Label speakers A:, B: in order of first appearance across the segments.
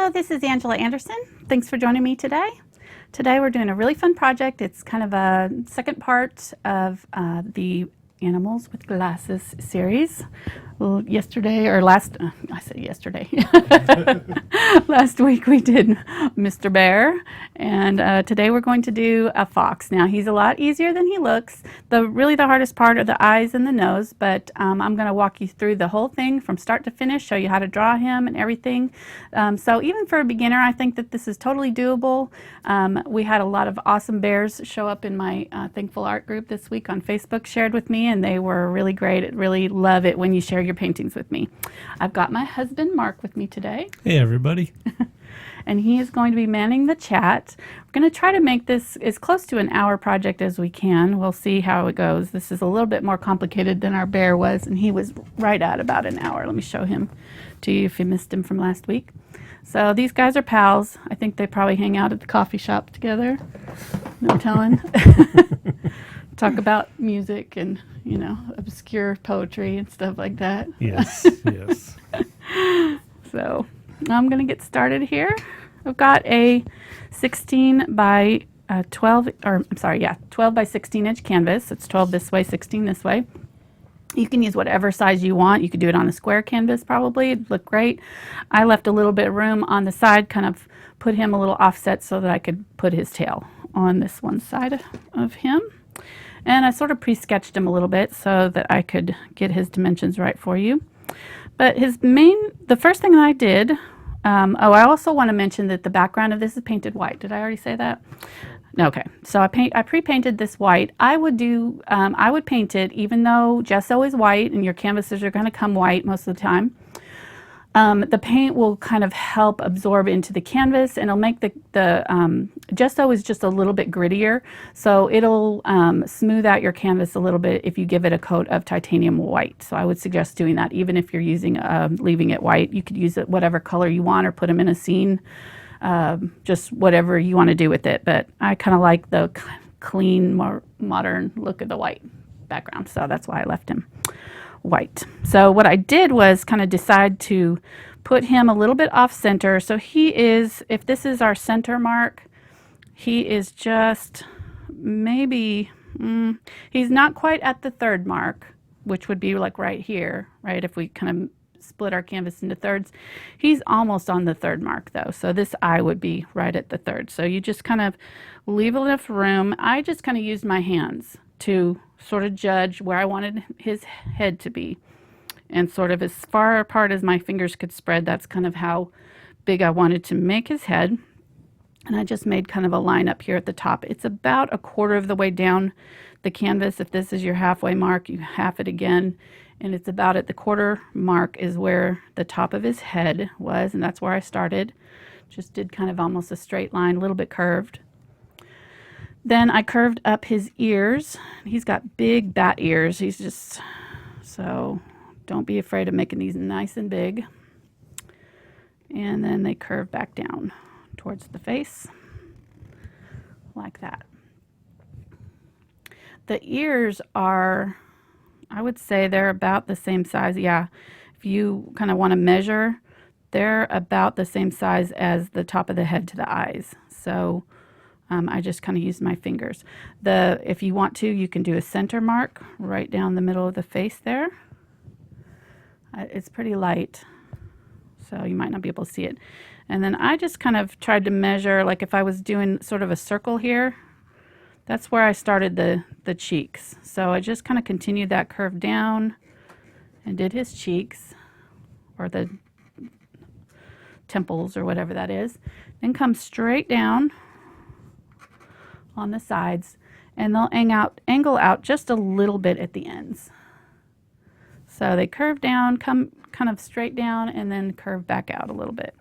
A: Hello, this is Angela Anderson. Thanks for joining me today. Today we're doing a really fun project. It's kind of a second part of the Animals with Glasses series. Well, yesterday, or last, I said yesterday, last week we did Mr. Bear, and today we're going to do a fox. Now he's a lot easier than he looks. Really the hardest part are the eyes and the nose, but I'm going to walk you through the whole thing from start to finish, show you how to draw him and everything. So even for a beginner, I think that this is totally doable. We had a lot of awesome bears show up in my Thankful Art group this week on Facebook, shared with me, and they were really great. I really love it when you share your paintings with me. I've got my husband Mark with me today.
B: Hey everybody.
A: And he is going to be manning the chat. We're going to try to make this as close to an hour project as we can. We'll see how it goes. This is a little bit more complicated than our bear was, and he was right at about an hour. Let me show him to you if you missed him from last week. So these guys are pals. I think they probably hang out at the coffee shop together. No telling. Talk about music and, you know, obscure poetry and stuff like that.
B: Yes, yes.
A: So I'm going to get started here. I've got a 16 by 12, or I'm sorry, yeah, 12 by 16 inch canvas. It's 12 this way, 16 this way. You can use whatever size you want. You could do it on a square canvas probably. It'd look great. I left a little bit of room on the side, kind of put him a little offset so that I could put his tail on this one side of him. And I sort of pre-sketched him a little bit so that I could get his dimensions right for you. But the first thing that I did, I also want to mention that the background of this is painted white. Did I already say that? Okay, so I pre-painted this white. I would paint it, even though gesso is white and your canvases are going to come white most of the time. The paint will kind of help absorb into the canvas, and it'll make the gesso is just a little bit grittier, so it'll smooth out your canvas a little bit if you give it a coat of titanium white. So I would suggest doing that, even if you're using leaving it white. You could use it whatever color you want, or put them in a scene, just whatever you want to do with it. But I kind of like the clean, more modern look of the white background, so that's why I left him white. So what I did was kind of decide to put him a little bit off center. So he is, if this is our center mark, he is just maybe, he's not quite at the third mark, which would be like right here, right? If we kind of split our canvas into thirds, he's almost on the third mark though. So this eye would be right at the third. So you just kind of leave enough room. I just kind of used my hands to sort of judge where I wanted his head to be, and sort of as far apart as my fingers could spread. That's kind of how big I wanted to make his head. And I just made kind of a line up here at the top. It's about a quarter of the way down the canvas. If this is your halfway mark, you half it again, and it's about at the quarter mark is where the top of his head was, and that's where I started. Just did kind of almost a straight line, a little bit curved. Then I curved up his ears. He's got big bat ears. He's just, so don't be afraid of making these nice and big. And then they curve back down towards the face, like that. The ears are, I would say they're about the same size. Yeah, if you kind of want to measure, they're about the same size as the top of the head to the eyes. So I just kind of used my fingers. If you want to, you can do a center mark right down the middle of the face there. It's pretty light, so you might not be able to see it. And then I just kind of tried to measure, like if I was doing sort of a circle here, that's where I started the cheeks. So I just kind of continued that curve down and did his cheeks, or the temples, or whatever that is. Then come straight down on the sides, and they'll angle out just a little bit at the ends. So they curve down, come kind of straight down, and then curve back out a little bit.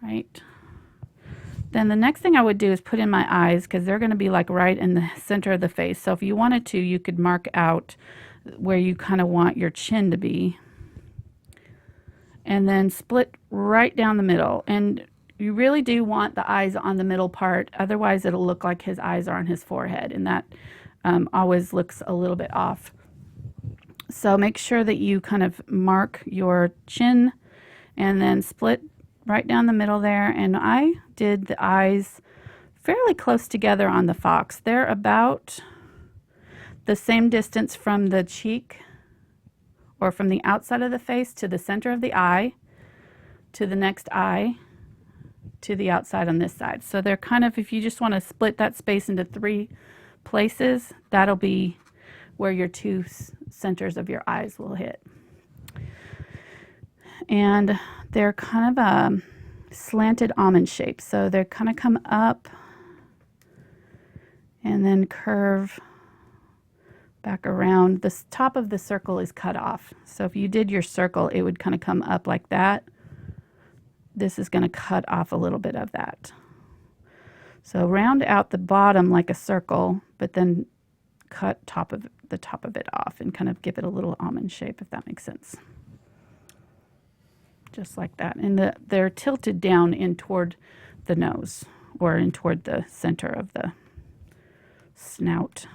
A: Right. Then the next thing I would do is put in my eyes, because they're going to be like right in the center of the face. So if you wanted to, you could mark out where you kind of want your chin to be, and then split right down the middle. And you really do want the eyes on the middle part, otherwise it'll look like his eyes are on his forehead, and that always looks a little bit off. So make sure that you kind of mark your chin and then split right down the middle there, and I did the eyes fairly close together on the fox. They're about the same distance from the cheek, or from the outside of the face to the center of the eye, to the next eye, to the outside on this side. So they're kind of, if you just want to split that space into 3 places, that'll be where your 2 centers of your eyes will hit. And they're kind of a slanted almond shape. So they're kind of come up and then curve back around. The top of the circle is cut off. So if you did your circle, it would kind of come up like that. This is going to cut off a little bit of that. So round out the bottom like a circle, but then cut the top of it off and kind of give it a little almond shape, if that makes sense. Just like that. And they're tilted down in toward the nose, or in toward the center of the snout.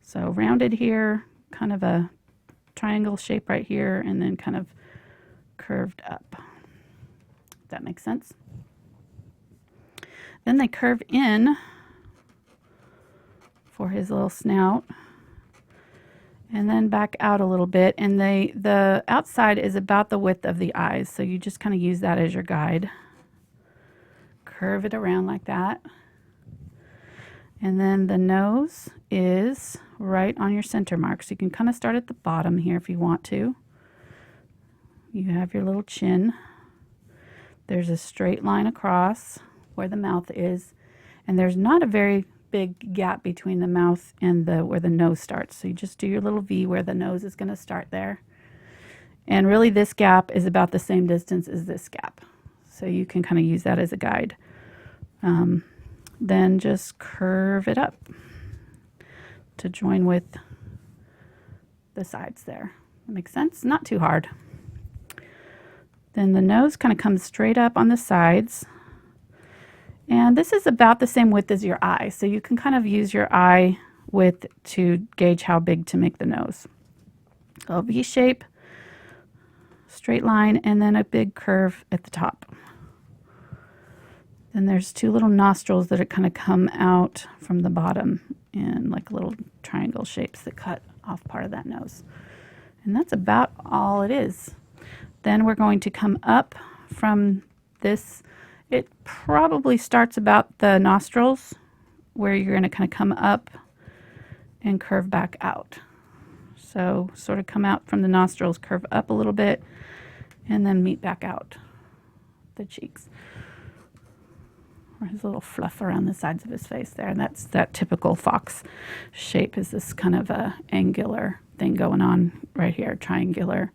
A: So rounded here, kind of a triangle shape right here, and then kind of curved up. If that makes sense. Then they curve in for his little snout, and then back out a little bit, and the outside is about the width of the eyes, so you just kind of use that as your guide. Curve it around like that. And then the nose is right on your center mark, so you can kind of start at the bottom here if you want to. You have your little chin. There's a straight line across where the mouth is, and there's not a very big gap between the mouth and where the nose starts. So you just do your little V where the nose is going to start there. And really this gap is about the same distance as this gap. So you can kind of use that as a guide. Then just curve it up to join with the sides there. That makes sense? Not too hard. Then the nose kind of comes straight up on the sides. And this is about the same width as your eye. So you can kind of use your eye width to gauge how big to make the nose. So V shape, straight line, and then a big curve at the top. Then there's 2 little nostrils that kind of come out from the bottom in like little triangle shapes that cut off part of that nose. And that's about all it is. Then we're going to come up from this. It probably starts about the nostrils, where you're going to kind of come up and curve back out. So sort of come out from the nostrils, curve up a little bit, and then meet back out the cheeks. Or his little fluff around the sides of his face there. And that's that typical fox shape, is this kind of a angular thing going on right here, triangular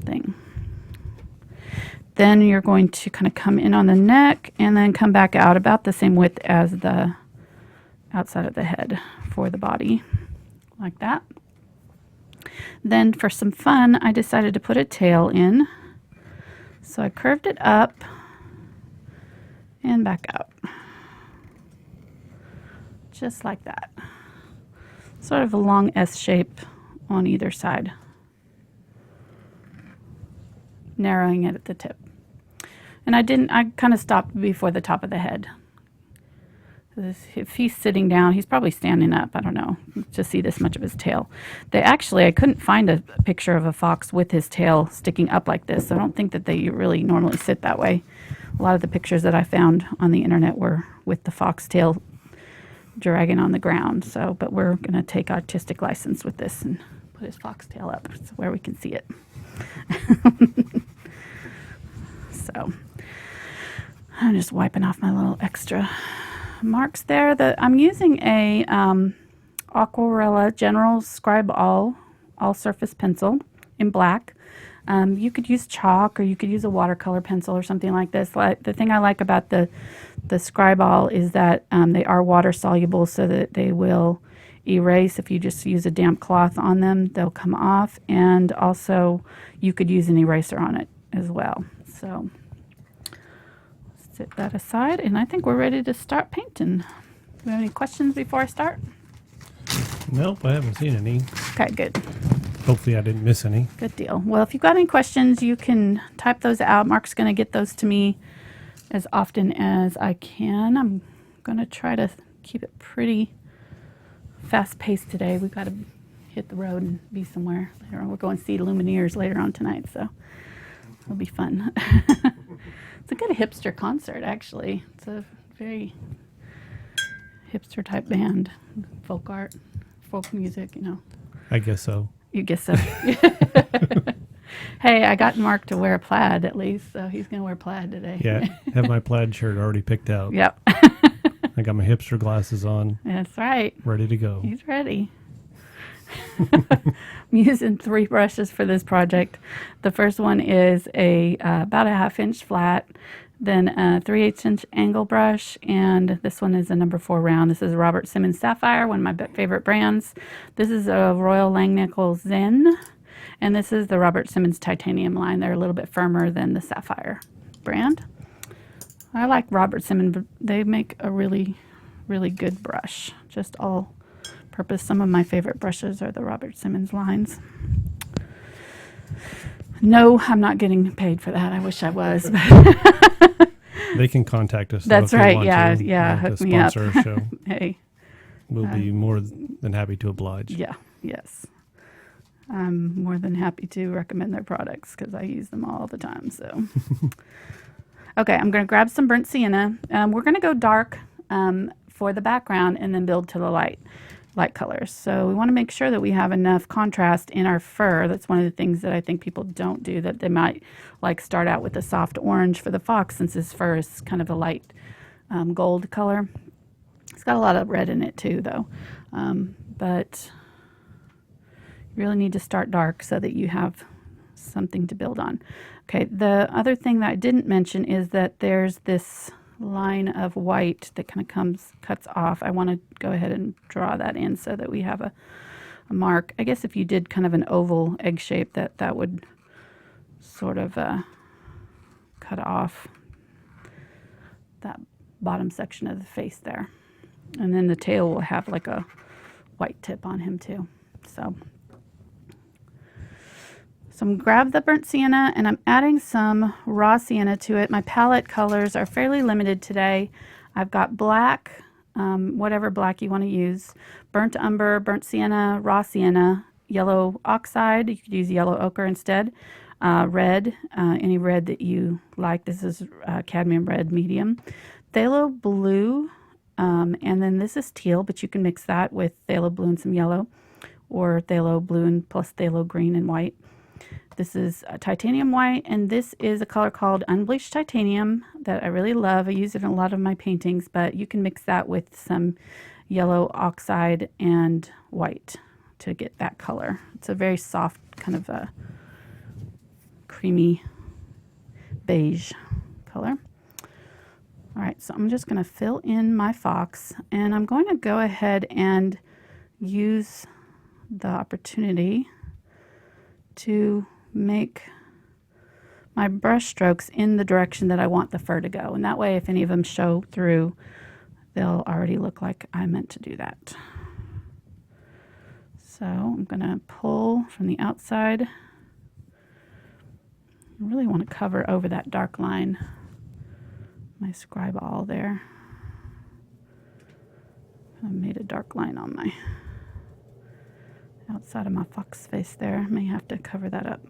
A: thing. Then you're going to kind of come in on the neck and then come back out about the same width as the outside of the head for the body, like that. Then for some fun, I decided to put a tail in. So I curved it up and back out. Just like that. Sort of a long S shape on either side. Narrowing it at the tip. And I kind of stopped before the top of the head. If he's sitting down, he's probably standing up, I don't know, to see this much of his tail. I couldn't find a picture of a fox with his tail sticking up like this. I don't think that they really normally sit that way. A lot of the pictures that I found on the internet were with the fox tail dragging on the ground. So, but we're going to take artistic license with this and put his fox tail up so where we can see it. So I'm just wiping off my little extra marks there. I'm using a Aquarella General Scribe All surface pencil in black. You could use chalk, or you could use a watercolor pencil or something like this. The thing I like about the Scribe All is that they are water soluble, so that they will erase. If you just use a damp cloth on them, they'll come off, and also you could use an eraser on it as well. So set that aside, and I think we're ready to start painting. Do you have any questions before I start?
B: Nope, I haven't seen any.
A: Okay, good.
B: Hopefully I didn't miss any.
A: Good deal. Well, if you've got any questions, you can type those out. Mark's going to get those to me as often as I can. I'm going to try to keep it pretty fast-paced today. We've got to hit the road and be somewhere later on. We're going to see Lumineers later on tonight, so it'll be fun. It's a good hipster concert, actually. It's a very hipster-type band. Folk art, folk music, you know.
B: I guess so.
A: You guess so. Hey, I got Mark to wear a plaid at least, so he's going to wear plaid today.
B: Yeah, have my plaid shirt already picked out.
A: Yep.
B: I got my hipster glasses on.
A: That's right.
B: Ready to go.
A: He's ready. I'm using 3 brushes for this project. The first one is about a 1/2 inch flat, then a 3/8 inch angle brush, and this one is a number 4 round. This is Robert Simmons Sapphire, one of my favorite brands. This is a Royal Langnickel Zen, and this is the Robert Simmons Titanium line. They're a little bit firmer than the Sapphire brand. I like Robert Simmons. They make a really, really good brush. Just all purpose. Some of my favorite brushes are the Robert Simmons lines. No, I'm not getting paid for that. I wish I was.
B: They can contact us.
A: That's
B: if they
A: right.
B: want
A: Yeah,
B: to,
A: yeah. Hook me up.
B: sponsor our show.
A: Hey.
B: We'll be more than happy to oblige.
A: Yeah. Yes. I'm more than happy to recommend their products because I use them all the time. So, okay, I'm going to grab some burnt sienna. We're going to go dark for the background and then build to the light colors. So we want to make sure that we have enough contrast in our fur. That's one of the things that I think people don't do, that they might like start out with a soft orange for the fox since his fur is kind of a light gold color. It's got a lot of red in it too though. But you really need to start dark so that you have something to build on. Okay, the other thing that I didn't mention is that there's this line of white that kind of cuts off. I want to go ahead and draw that in so that we have a mark. I guess if you did kind of an oval egg shape, that would sort of cut off that bottom section of the face there. And then the tail will have like a white tip on him too. So I'm going to grab the burnt sienna and I'm adding some raw sienna to it. My palette colors are fairly limited today. I've got black, whatever black you want to use, burnt umber, burnt sienna, raw sienna, yellow oxide. You could use yellow ochre instead. Red, any red that you like. This is cadmium red medium. Phthalo blue, and then this is teal, but you can mix that with phthalo blue and some yellow, or phthalo blue and plus phthalo green and white. This is titanium white, and this is a color called Unbleached Titanium that I really love. I use it in a lot of my paintings, but you can mix that with some yellow oxide and white to get that color. It's a very soft, kind of a creamy beige color. All right, so I'm just going to fill in my fox, and I'm going to go ahead and use the opportunity to make my brush strokes in the direction that I want the fur to go. And that way, if any of them show through, they'll already look like I meant to do that. So I'm going to pull from the outside. I really want to cover over that dark line, my scribe all there. I made a dark line on my outside of my fox face there. May have to cover that up.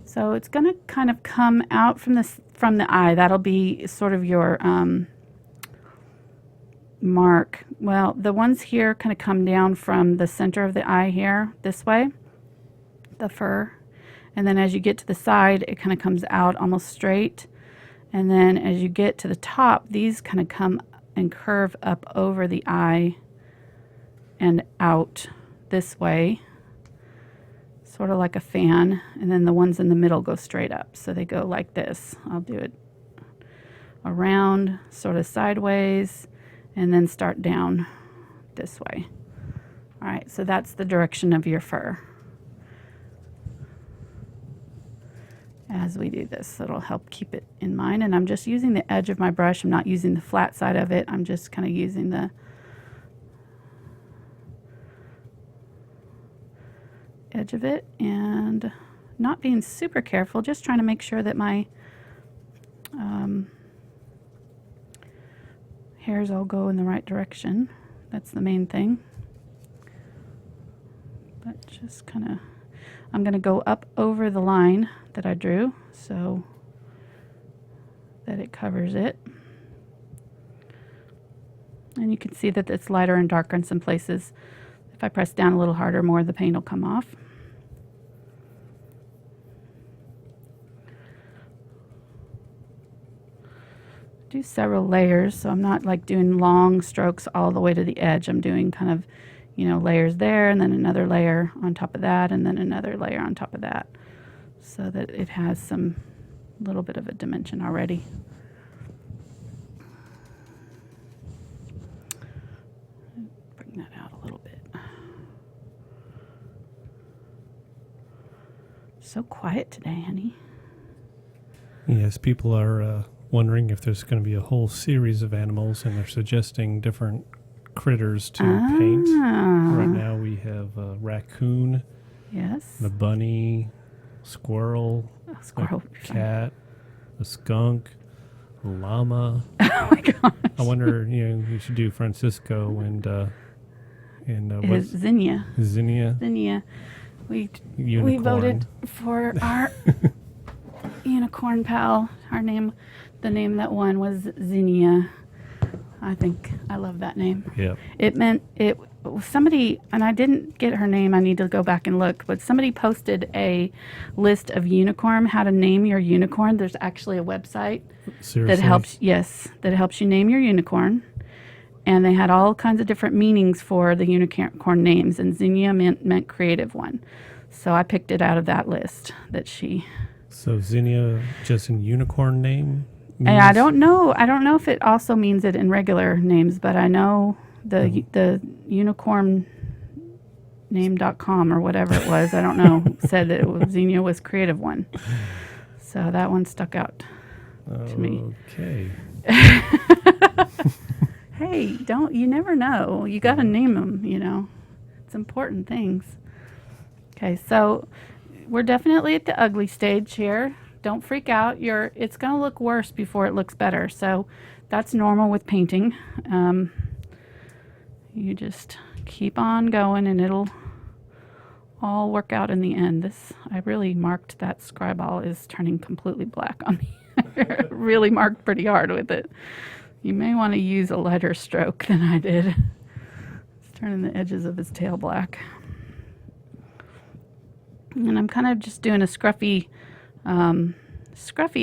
A: So it's going to kind of come out from the eye. That'll be sort of your mark. Well, the ones here kind of come down from the center of the eye here this way, the fur. And then as you get to the side, it kind of comes out almost straight. And then as you get to the top, these kind of come and curve up over the eye and out this way, sort of like a fan, and then the ones in the middle go straight up. So they go like this. I'll do it around, sort of sideways, and then start down this way. All right, so that's the direction of your fur. As we do this, it'll help keep it in mind. And I'm just using the edge of my brush. I'm not using the flat side of it. I'm just kind of using the edge of it and not being super careful, just trying to make sure that my hairs all go in the right direction. That's the main thing. But just kind of, I'm going to go up over the line that I drew so that it covers it. And you can see that it's lighter and darker in some places. If I press down a little harder, more of the paint will come off. Do several layers, so I'm not like doing long strokes all the way to the edge. I'm doing kind of, you know, layers there and then another layer on top of that and then another layer on top of that, so that it has some little bit of a dimension already. Bring that out a little bit. So quiet today, honey.
B: Yes, people are wondering if there's going to be a whole series of animals, and they're suggesting different critters to paint. Right now we have a raccoon,
A: Yes.
B: the bunny, squirrel,
A: Squirrel.
B: a cat, a skunk, a llama.
A: Oh my gosh.
B: I wonder, you should do Francisco and what's
A: Zinnia.
B: Zinnia.
A: Zinnia. We
B: Unicorn.
A: voted for our unicorn pal. The name that won was Zinnia. I love that name.
B: Yeah.
A: It meant somebody, and I didn't get her name, I need to go back and look, but somebody posted a list of unicorn, how to name your unicorn. There's actually a website
B: Seriously?
A: that helps you name your unicorn. And they had all kinds of different meanings for the unicorn names, and Zinnia meant creative one. So I picked it out of that list that she...
B: So Zinnia, just in unicorn name?
A: And I don't know if it also means it in regular names, but I know the unicorn name.com or whatever it was, I don't know, said that Zinnia was creative one. So that one stuck out to me.
B: Okay.
A: Hey, you never know. You got to name them, It's important things. Okay, so we're definitely at the ugly stage here. Don't freak out. It's going to look worse before it looks better. So that's normal with painting. You just keep on going and it'll all work out in the end. I really marked that scribble is turning completely black on me. I really marked pretty hard with it. You may want to use a lighter stroke than I did. It's turning the edges of his tail black. And I'm kind of just doing a scruffy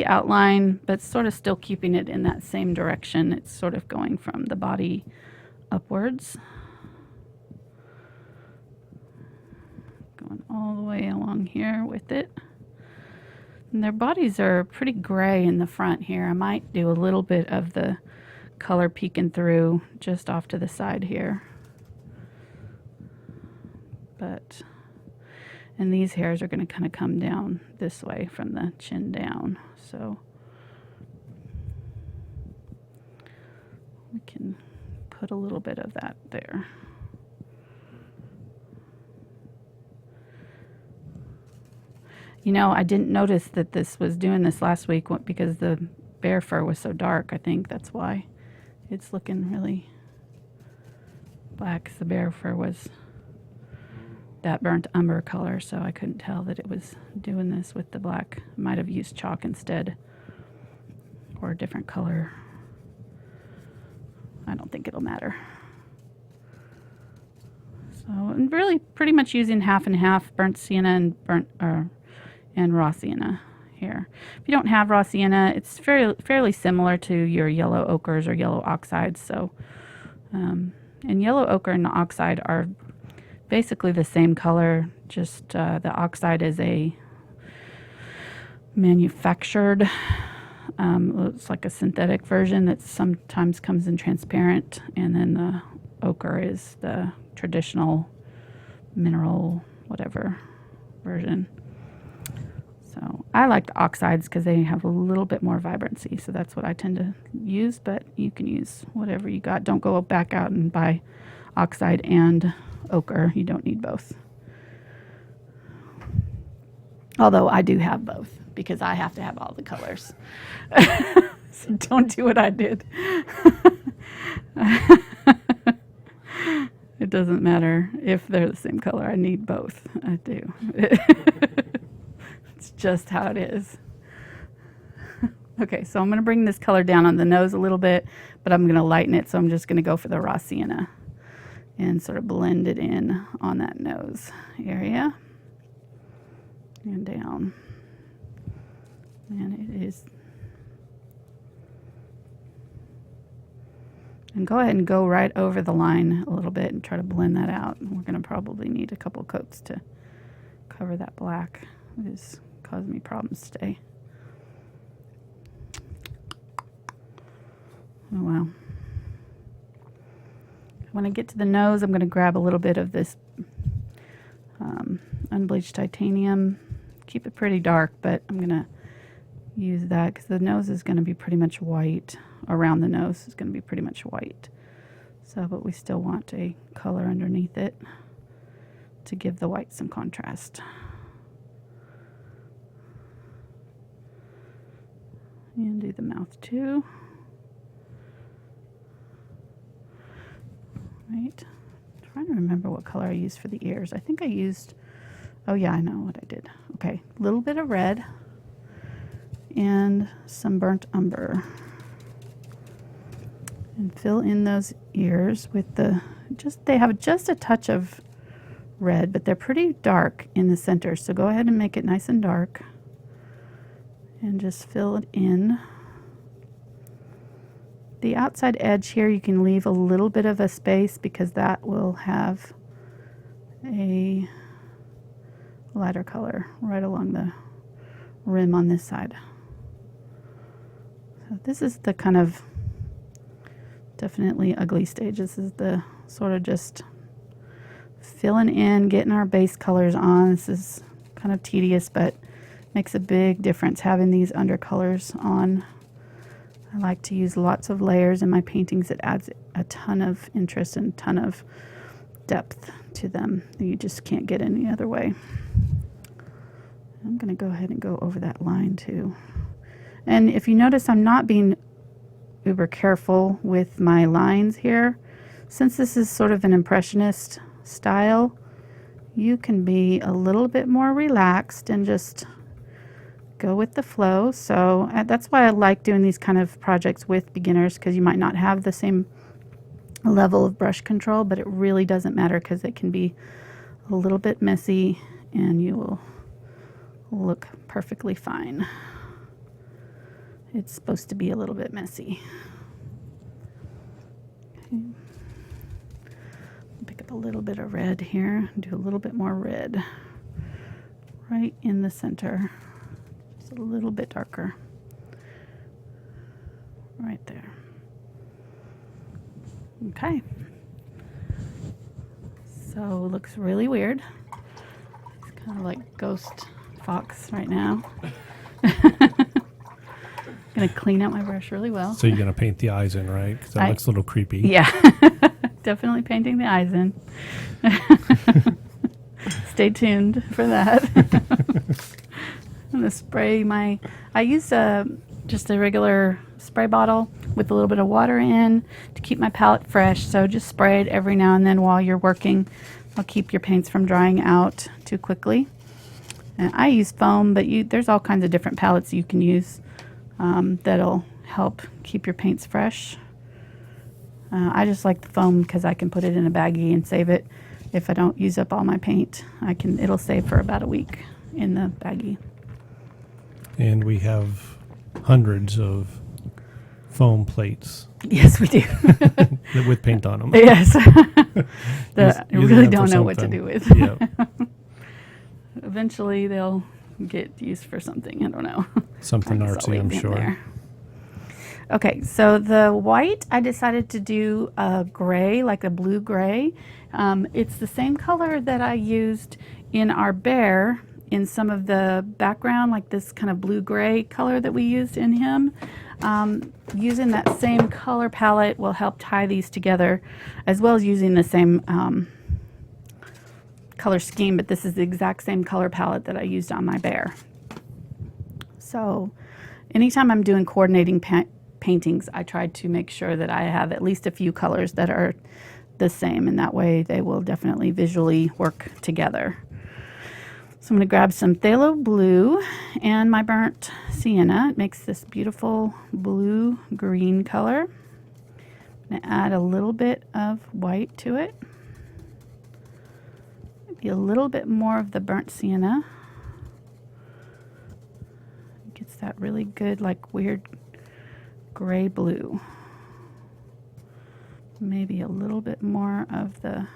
A: outline, but sort of still keeping it in that same direction. It's sort of going from the body upwards. Going all the way along here with it. And their bodies are pretty gray in the front here. I might do a little bit of the color peeking through just off to the side here. And these hairs are going to kind of come down this way from the chin down. So we can put a little bit of that there. I didn't notice that this was doing this last week because the bear fur was so dark. I think that's why it's looking really black. The bear fur was that burnt umber color, so I couldn't tell that it was doing this with the black. Might have used chalk instead or a different color. I don't think it'll matter. So I'm really pretty much using half and half, burnt sienna and raw sienna here. If you don't have raw sienna, it's fairly similar to your yellow ochres or yellow oxides. So, and yellow ochre and oxide are basically the same color, just the oxide is a manufactured, it's like a synthetic version that sometimes comes in transparent, and then the ochre is the traditional mineral whatever version. So I like the oxides because they have a little bit more vibrancy, so that's what I tend to use, but you can use whatever you got. Don't go back out and buy oxide and ochre. You don't need both. Although I do have both because I have to have all the colors. So don't do what I did. It doesn't matter if they're the same color. I need both. I do. It's just how it is. Okay, so I'm going to bring this color down on the nose a little bit, but I'm going to lighten it, so I'm just going to go for the raw sienna and sort of blend it in on that nose area and down. And it is. And go ahead and go right over the line a little bit and try to blend that out. We're going to probably need a couple coats to cover that black. It is causing me problems today. Oh, wow. When I get to the nose, I'm going to grab a little bit of this Unbleached Titanium. Keep it pretty dark, but I'm going to use that because the nose is going to be pretty much white. Around the nose is going to be pretty much white. So, but we still want a color underneath it to give the white some contrast. And do the mouth too. Right. I'm trying to remember what color I used for the ears. I think I used, oh yeah, I know what I did. Okay, a little bit of red and some burnt umber. And fill in those ears with the, they have just a touch of red, but they're pretty dark in the center. So go ahead and make it nice and dark. And just fill it in. The outside edge here, you can leave a little bit of a space because that will have a lighter color right along the rim on this side. So this is the kind of definitely ugly stage. This is the sort of just filling in, getting our base colors on. This is kind of tedious, but makes a big difference having these undercolors on. I like to use lots of layers in my paintings. It adds a ton of interest and a ton of depth to them that you just can't get any other way. I'm going to go ahead and go over that line too. And if you notice, I'm not being uber careful with my lines here. Since this is sort of an Impressionist style, you can be a little bit more relaxed and just go with the flow. So that's why I like doing these kind of projects with beginners, because you might not have the same level of brush control, but it really doesn't matter because it can be a little bit messy and you will look perfectly fine. It's supposed to be a little bit messy. Okay. Pick up a little bit of red here, do a little bit more red right in the center. Just a little bit darker. Right there. Okay. So it looks really weird. It's kind of like ghost fox right now. Gonna clean out my brush really well.
B: So you're gonna paint the eyes in, right? Because that looks a little creepy.
A: Yeah, definitely painting the eyes in. Stay tuned for that. I'm gonna spray my. I use just a regular spray bottle with a little bit of water in to keep my palette fresh. So just spray it every now and then while you're working. I'll keep your paints from drying out too quickly. And I use foam, but there's all kinds of different palettes you can use. That'll help keep your paints fresh. I just like the foam because I can put it in a baggie and save it. If I don't use up all my paint, it'll save for about a week in the baggie.
B: And we have hundreds of foam plates.
A: Yes, we do.
B: With paint on them.
A: Yes. I
B: Use
A: really
B: them
A: don't
B: for
A: know what to
B: something.
A: do with.
B: Yeah.
A: Eventually they'll get used for something. I don't know.
B: Something
A: I just
B: artsy, I'm
A: leave them
B: sure.
A: there. Okay, so the white, I decided to do a gray, like a blue gray. It's the same color that I used in our bear in some of the background, like this kind of blue gray color that we used in him. Using that same color palette will help tie these together, as well as using the same color scheme, but this is the exact same color palette that I used on my bear. So anytime I'm doing coordinating paintings, I try to make sure that I have at least a few colors that are the same, and that way they will definitely visually work together. So I'm going to grab some Phthalo Blue and my burnt Sienna. It makes this beautiful blue-green color. I'm going to add a little bit of white to it. Maybe a little bit more of the burnt Sienna. It gets that really good, like weird gray blue. Maybe a little bit more of the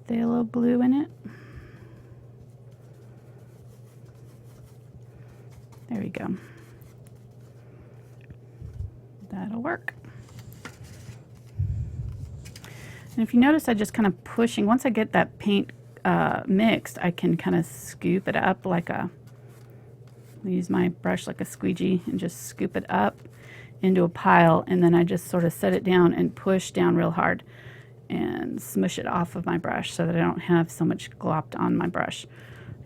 A: Phthalo Blue in it. There we go. That'll work. And if you notice, I just kind of pushing, once I get that paint mixed, I can kind of scoop it up like a, use my brush like a squeegee and just scoop it up into a pile, and then I just sort of set it down and push down real hard and smush it off of my brush so that I don't have so much glopped on my brush,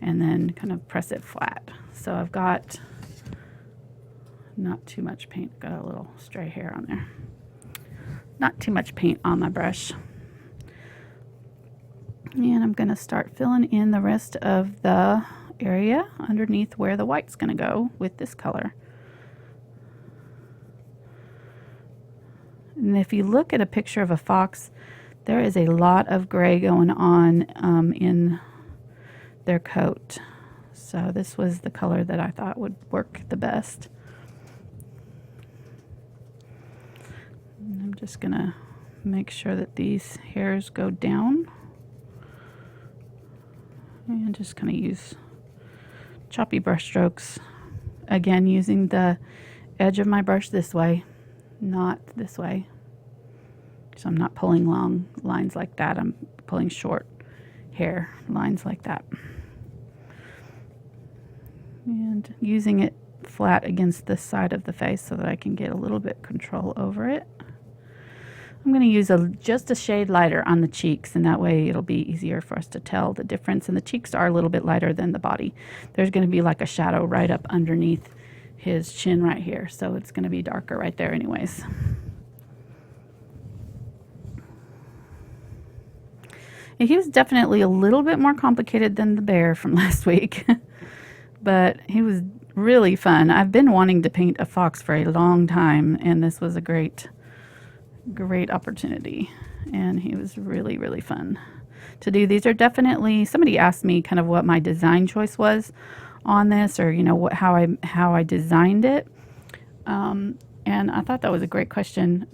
A: and then kind of press it flat. So I've got not too much paint, got a little stray hair on there. Not too much paint on my brush. And I'm going to start filling in the rest of the area underneath where the white's going to go with this color. And if you look at a picture of a fox, there is a lot of gray going on in their coat. So this was the color that I thought would work the best. And I'm just going to make sure that these hairs go down. And just kind of use choppy brush strokes. Again, using the edge of my brush this way, not this way. So I'm not pulling long lines like that. I'm pulling short hair lines like that. And using it flat against the side of the face so that I can get a little bit control over it. I'm going to use just a shade lighter on the cheeks, and that way it'll be easier for us to tell the difference. And the cheeks are a little bit lighter than the body. There's going to be like a shadow right up underneath his chin right here, so it's going to be darker right there anyways. And he was definitely a little bit more complicated than the bear from last week, but he was really fun. I've been wanting to paint a fox for a long time, and this was a great opportunity, and he was really, really fun to do. These are definitely, somebody asked me kind of what my design choice was on this, or how I designed it, and I thought that was a great question.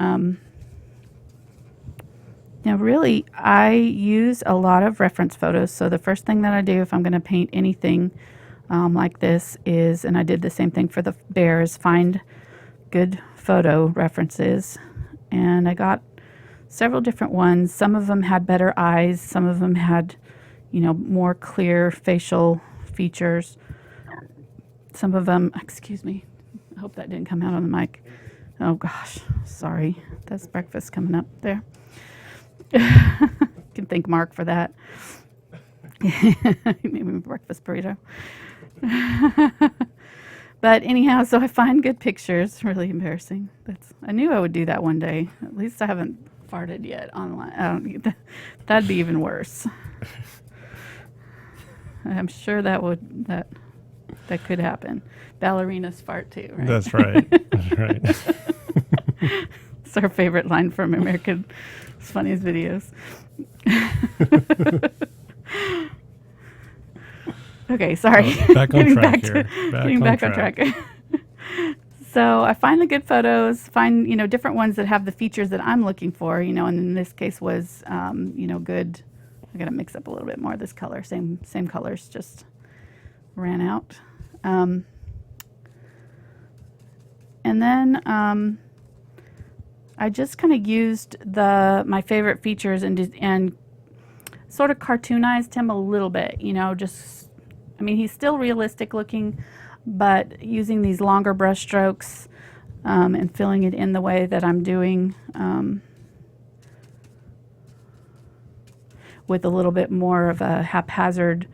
A: Now really, I use a lot of reference photos. So the first thing that I do if I'm going to paint anything like this is, and I did the same thing for the bears, find good photo references. And I got several different ones. Some of them had better eyes. Some of them had, more clear facial features. Some of them, excuse me, I hope that didn't come out on the mic. Oh gosh, sorry. That's breakfast coming up there. Can thank Mark for that. Maybe breakfast burrito. But anyhow, so I find good pictures. Really embarrassing. I knew I would do that one day. At least I haven't farted yet online. That'd be even worse. I'm sure that could happen. Ballerinas fart too, right?
B: That's right. That's right.
A: It's our favorite line from America's Funniest Videos. Okay, sorry.
B: Back on track here.
A: Getting back on track. So I find the good photos, find, different ones that have the features that I'm looking for, and in this case was, good. I got to mix up a little bit more of this color. Same colors, just ran out. And then I just kind of used my favorite features and sort of cartoonized him a little bit, he's still realistic looking, but using these longer brush strokes and filling it in the way that I'm doing. with a little bit more of a haphazard,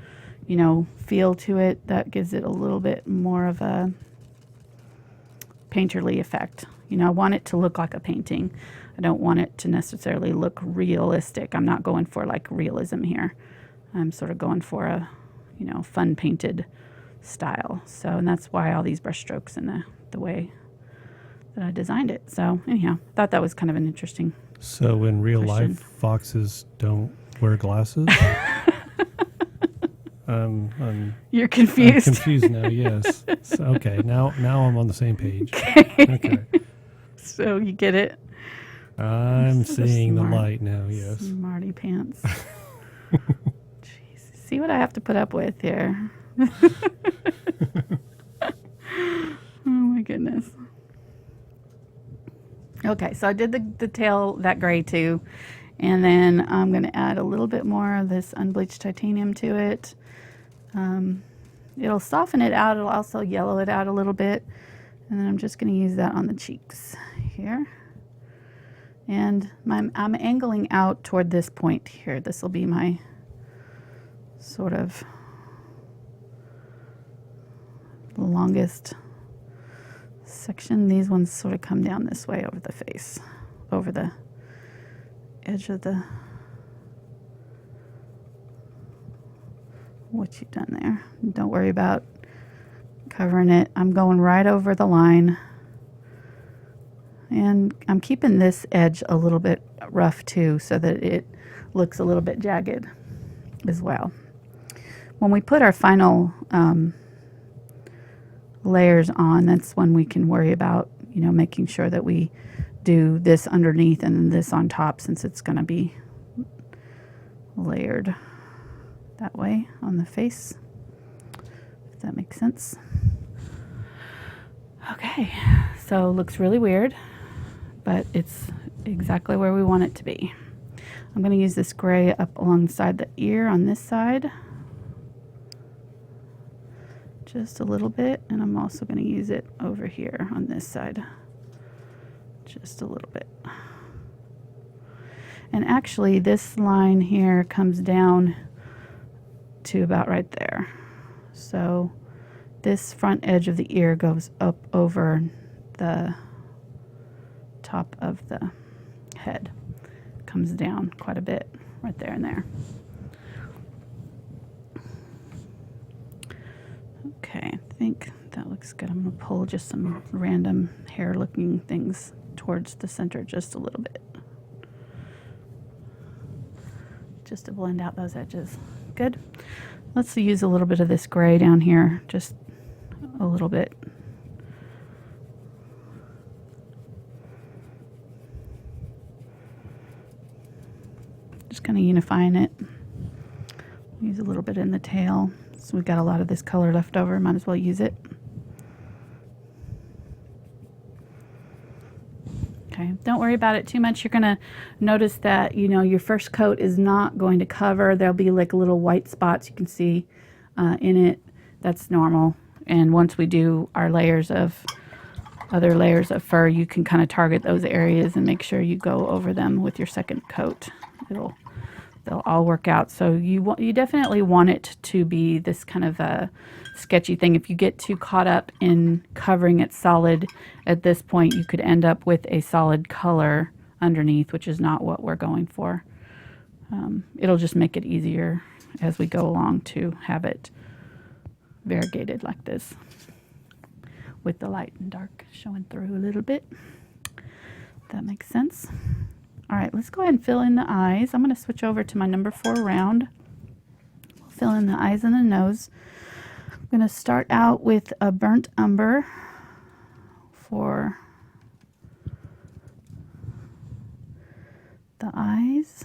A: you know, feel to it. That gives it a little bit more of a painterly effect. You know, I want it to look like a painting. I don't want it to necessarily look realistic. I'm not going for like realism here. I'm sort of going for a, you know, fun painted style. So, and that's why all these brush strokes and the way that I designed it. So anyhow, I thought that was kind of an interesting
B: So in real
A: question.
B: life, foxes don't wear glasses?
A: You're
B: I'm
A: confused.
B: confused now, yes. So, okay, now I'm on the same page. Okay.
A: So you get it?
B: I'm
A: So
B: seeing the
A: smart.
B: light now, yes.
A: Smarty pants. Jeez, see what I have to put up with here. Oh my goodness. Okay, so I did the tail, that gray too. And then I'm going to add a little bit more of this unbleached titanium to it. It'll soften it out. It'll also yellow it out a little bit. And then I'm just going to use that on the cheeks here. And I'm angling out toward this point here. This will be my sort of longest section. These ones sort of come down this way over the face, over the edge of the what you've done there. Don't worry about covering it. I'm going right over the line, and I'm keeping this edge a little bit rough too, so that it looks a little bit jagged as well. When we put our final layers on, that's when we can worry about, you know, making sure that we do this underneath and this on top, since it's going to be layered that way on the face, if that makes sense. Okay, so it looks really weird, but it's exactly where we want it to be. I'm going to use this gray up alongside the ear on this side, just a little bit, and I'm also going to use it over here on this side, just a little bit. And actually this line here comes down to about right there. So this front edge of the ear goes up over the top of the head. Comes down quite a bit right there and there. Okay, I think that looks good. I'm going to pull just some random hair looking things towards the center just a little bit, just to blend out those edges. Good. Let's use a little bit of this gray down here, just a little bit. Just kind of unifying it. Use a little bit in the tail. So we've got a lot of this color left over, might as well use it. Okay, don't worry about it too much. You're gonna notice that, you know, your first coat is not going to cover. There'll be like little white spots you can see in it. That's normal. And once we do our other layers of fur, you can kind of target those areas and make sure you go over them with your second coat. They'll all work out. So you definitely want it to be this kind of a sketchy thing. If you get too caught up in covering it solid at this point, you could end up with a solid color underneath, which is not what we're going for. It'll just make it easier as we go along to have it variegated like this, with the light and dark showing through a little bit. That makes sense. All right, let's go ahead and fill in the eyes. I'm going to switch over to my number 4 round. We'll fill in the eyes and the nose. I'm going to start out with a burnt umber for the eyes,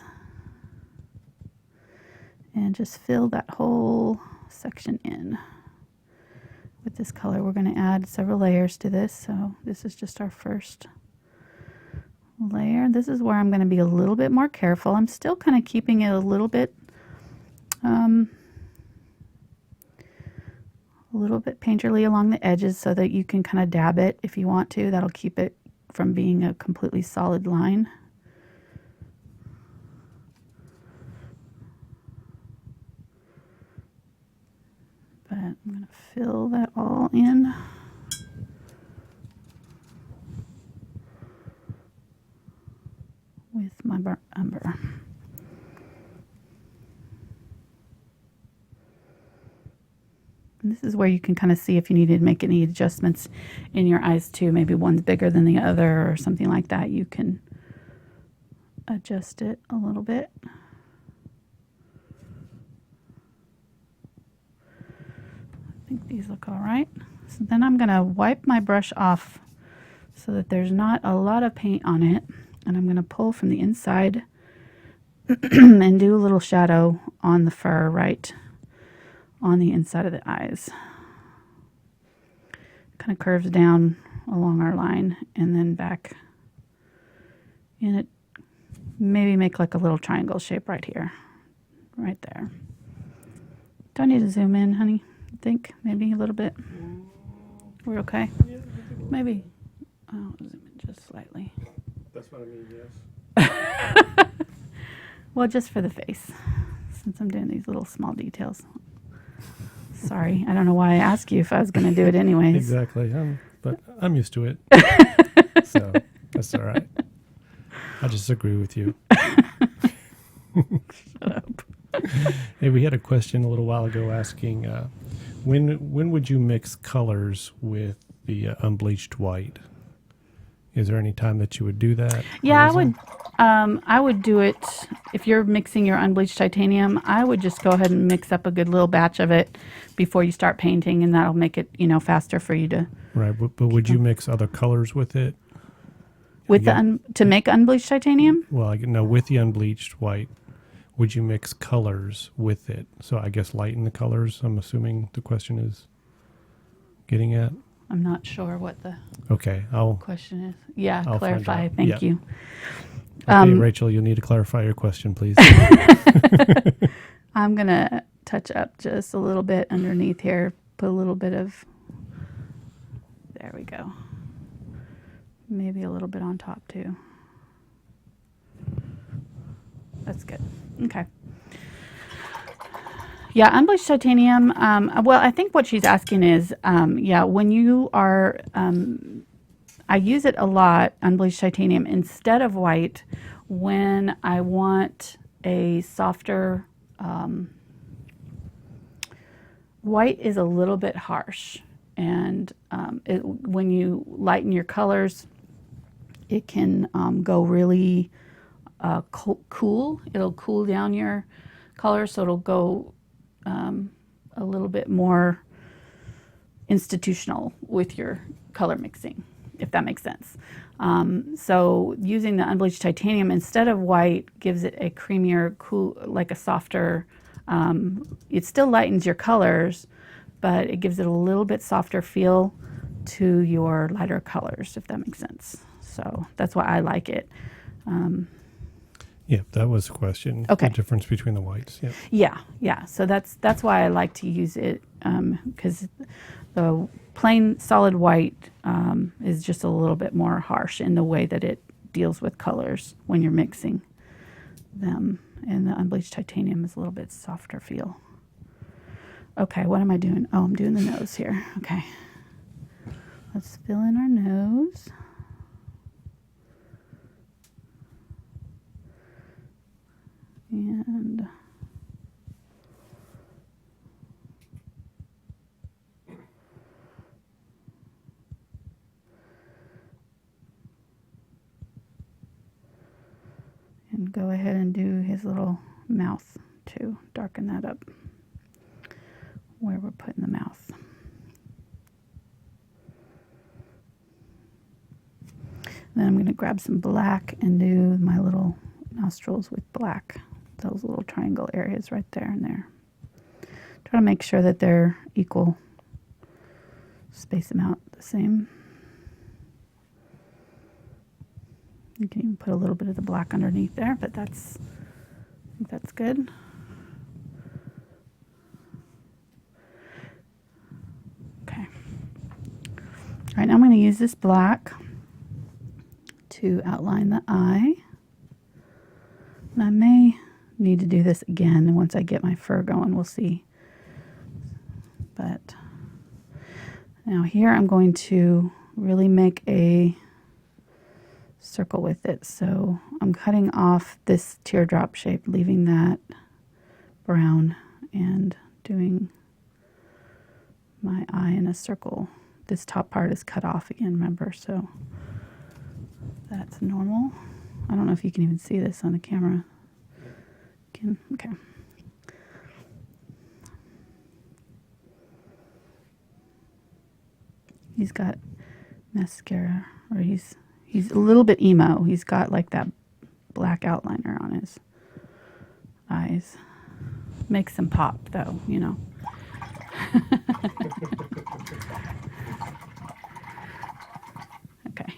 A: and just fill that whole section in with this color. We're going to add several layers to this, so this is just our first layer. This is where I'm going to be a little bit more careful. I'm still kind of keeping it a little bit painterly along the edges, so that you can kind of dab it if you want to. That'll keep it from being a completely solid line. I'm going to fill that all in. With my umber. And this is where you can kind of see if you needed to make any adjustments in your eyes too. Maybe one's bigger than the other or something like that. You can adjust it a little bit. I think these look all right. So then I'm going to wipe my brush off so that there's not a lot of paint on it. And I'm going to pull from the inside and do a little shadow on the fur right on the inside of the eyes. Kind of curves down along our line and then back in it. Maybe make like a little triangle shape right here. Right there. Do I need to zoom in, honey? I think maybe a little bit. We're okay? Maybe. Oh, zoom in just slightly.
B: That's what I mean, yes.
A: Well, just for the face, since I'm doing these little small details. Sorry, I don't know why I asked you if I was going to do it anyways.
B: Exactly, but I'm used to it. So that's all right. I just agree with you.
A: Shut up.
B: Hey, we had a question a little while ago asking, when would you mix colors with the unbleached white? Is there any time that you would do that?
A: Yeah, I would do it if you're mixing your unbleached titanium. I would just go ahead and mix up a good little batch of it before you start painting, and that'll make it, faster for you to.
B: Right, but would you mix other colors with it?
A: With to make unbleached titanium?
B: Well, no, with the unbleached white, would you mix colors with it? So I guess lighten the colors. I'm assuming the question is getting at.
A: I'm not sure what the question is. Yeah,
B: I'll
A: clarify. Thank you.
B: Okay, Rachel, you'll need to clarify your question, please.
A: I'm going to touch up just a little bit underneath here. Put a little bit of, there we go. Maybe a little bit on top too. That's good. Okay. Yeah, unbleached titanium. Well, I think what she's asking is, when you are, I use it a lot, unbleached titanium, instead of white when I want a softer, white is a little bit harsh. And when you lighten your colors, it can go really cool. It'll cool down your color, so it'll go a little bit more institutional with your color mixing, if that makes sense. So using the unbleached titanium instead of white gives it a creamier, cool, like a softer, it still lightens your colors, but it gives it a little bit softer feel to your lighter colors, if that makes sense. So that's why I like it.
B: Yeah, that was the question.
A: Okay.
B: The difference between the whites. Yeah.
A: Yeah. So that's why I like to use it, because the plain solid white is just a little bit more harsh in the way that it deals with colors when you're mixing them. And the unbleached titanium is a little bit softer feel. Okay, what am I doing? Oh, I'm doing the nose here. Okay. Let's fill in our nose. And go ahead and do his little mouth too. Darken that up where we're putting the mouth. Then I'm going to grab some black and do my little nostrils with black. Those little triangle areas right there and there. Try to make sure that they're equal. Space them out the same. You can even put a little bit of the black underneath there, but I think that's good. Okay. All right, now I'm going to use this black to outline the eye. And I may need to do this again once I get my fur going. We'll see. But now here I'm going to really make a circle with it. So I'm cutting off this teardrop shape, leaving that brown, and doing my eye in a circle. This top part is cut off again, remember, so that's normal. I don't know if you can even see this on the camera. Okay. He's got mascara, or he's a little bit emo. He's got like that black outliner on his eyes. Makes him pop though, you know. Okay.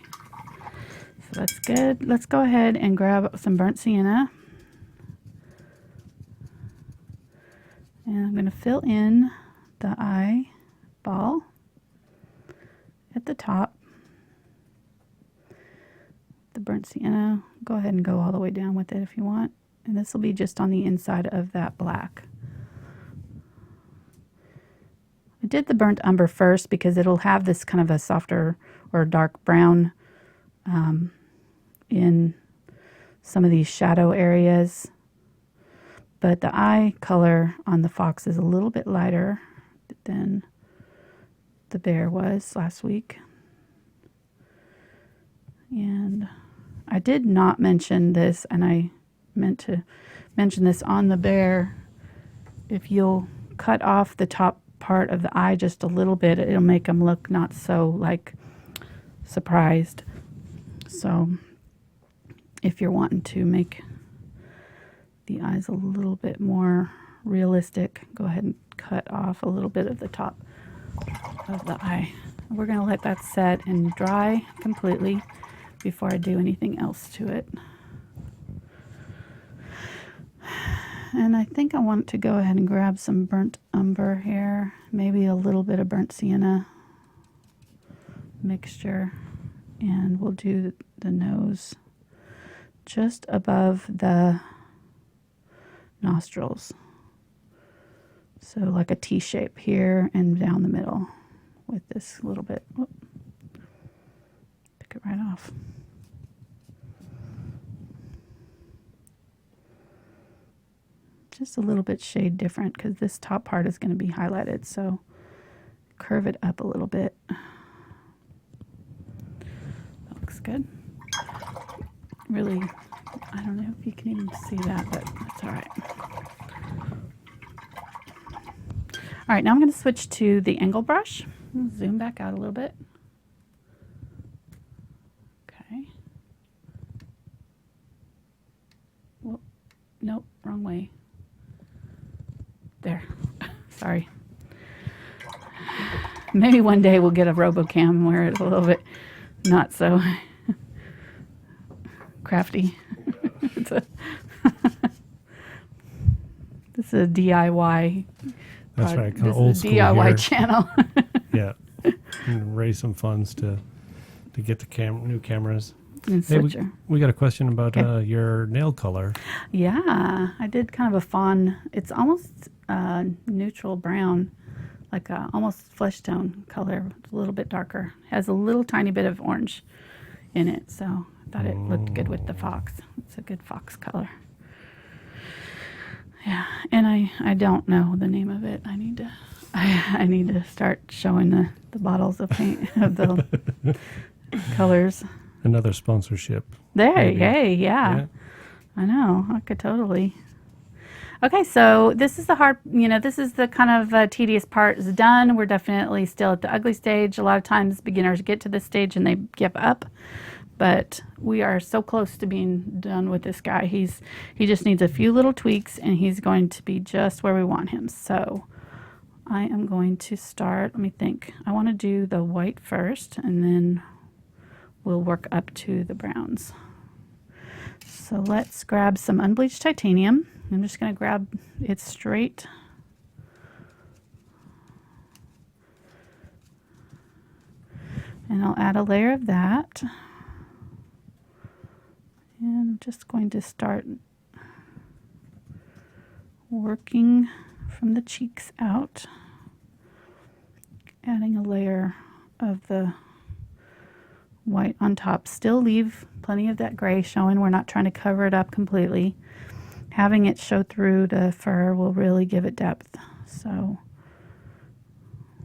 A: So that's good. Let's go ahead and grab some burnt sienna. And I'm going to fill in the eyeball at the top. The burnt sienna, go ahead and go all the way down with it if you want. And this will be just on the inside of that black. I did the burnt umber first because it'll have this kind of a softer or dark brown in some of these shadow areas. But the eye color on the fox is a little bit lighter than the bear was last week. And I did not mention this, and I meant to mention this on the bear. If you'll cut off the top part of the eye just a little bit, it'll make them look not so like surprised. So if you're wanting to make the eyes a little bit more realistic, go ahead and cut off a little bit of the top of the eye. We're going to let that set and dry completely before I do anything else to it. And I think I want to go ahead and grab some burnt umber here, maybe a little bit of burnt sienna mixture, and we'll do the nose just above the nostrils. So like a T shape here and down the middle with this little bit. Whoop. Pick it right off. Just a little bit shade different because this top part is going to be highlighted, so curve it up a little bit. That looks good. Really, I don't know if you can even see that, but that's all right. All right, now I'm going to switch to the angle brush. Zoom back out a little bit. Okay. Whoop. Nope, wrong way. There. Sorry. Maybe one day we'll get a RoboCam where it's a little bit not so crafty. This is a DIY.
B: That's right, kind of old school
A: DIY
B: here.
A: channel.
B: Yeah, and raise some funds to get the new cameras.
A: And
B: Hey,
A: switcher.
B: we got a question about
A: Okay.
B: your nail color.
A: Yeah, I did kind of a fawn. It's almost neutral brown, like a almost flesh tone color. It's a little bit darker. Has a little tiny bit of orange in it, so I thought it looked good with the fox. It's a good fox color. Yeah, and I don't know the name of it. I need to start showing the bottles of paint of the colors.
B: Another sponsorship.
A: There,
B: maybe.
A: hey, yeah. I know. I could totally. Okay, so this is the hard, this is the kind of tedious part is done. We're definitely still at the ugly stage. A lot of times beginners get to this stage and they give up. But we are so close to being done with this guy. He just needs a few little tweaks and he's going to be just where we want him. So I am going to start, let me think. I want to do the white first and then we'll work up to the browns. So let's grab some unbleached titanium. I'm just going to grab it straight. And I'll add a layer of that. And I'm just going to start working from the cheeks out. adding a layer of the white on top. Still leave plenty of that gray showing. We're not trying to cover it up completely. Having it show through the fur will really give it depth. So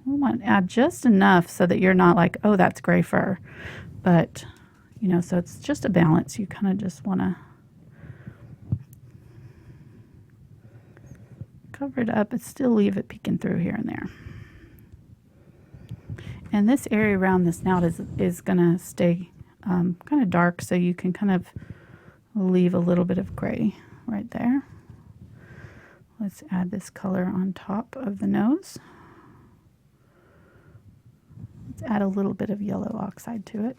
A: we want to add just enough so that you're not like, oh, that's gray fur. But, you know, so it's just a balance. You kind of just want to cover it up, but still leave it peeking through here and there. And this area around the snout is going to stay kind of dark, so you can kind of leave a little bit of gray right there. Let's add this color on top of the nose. Let's add a little bit of yellow oxide to it,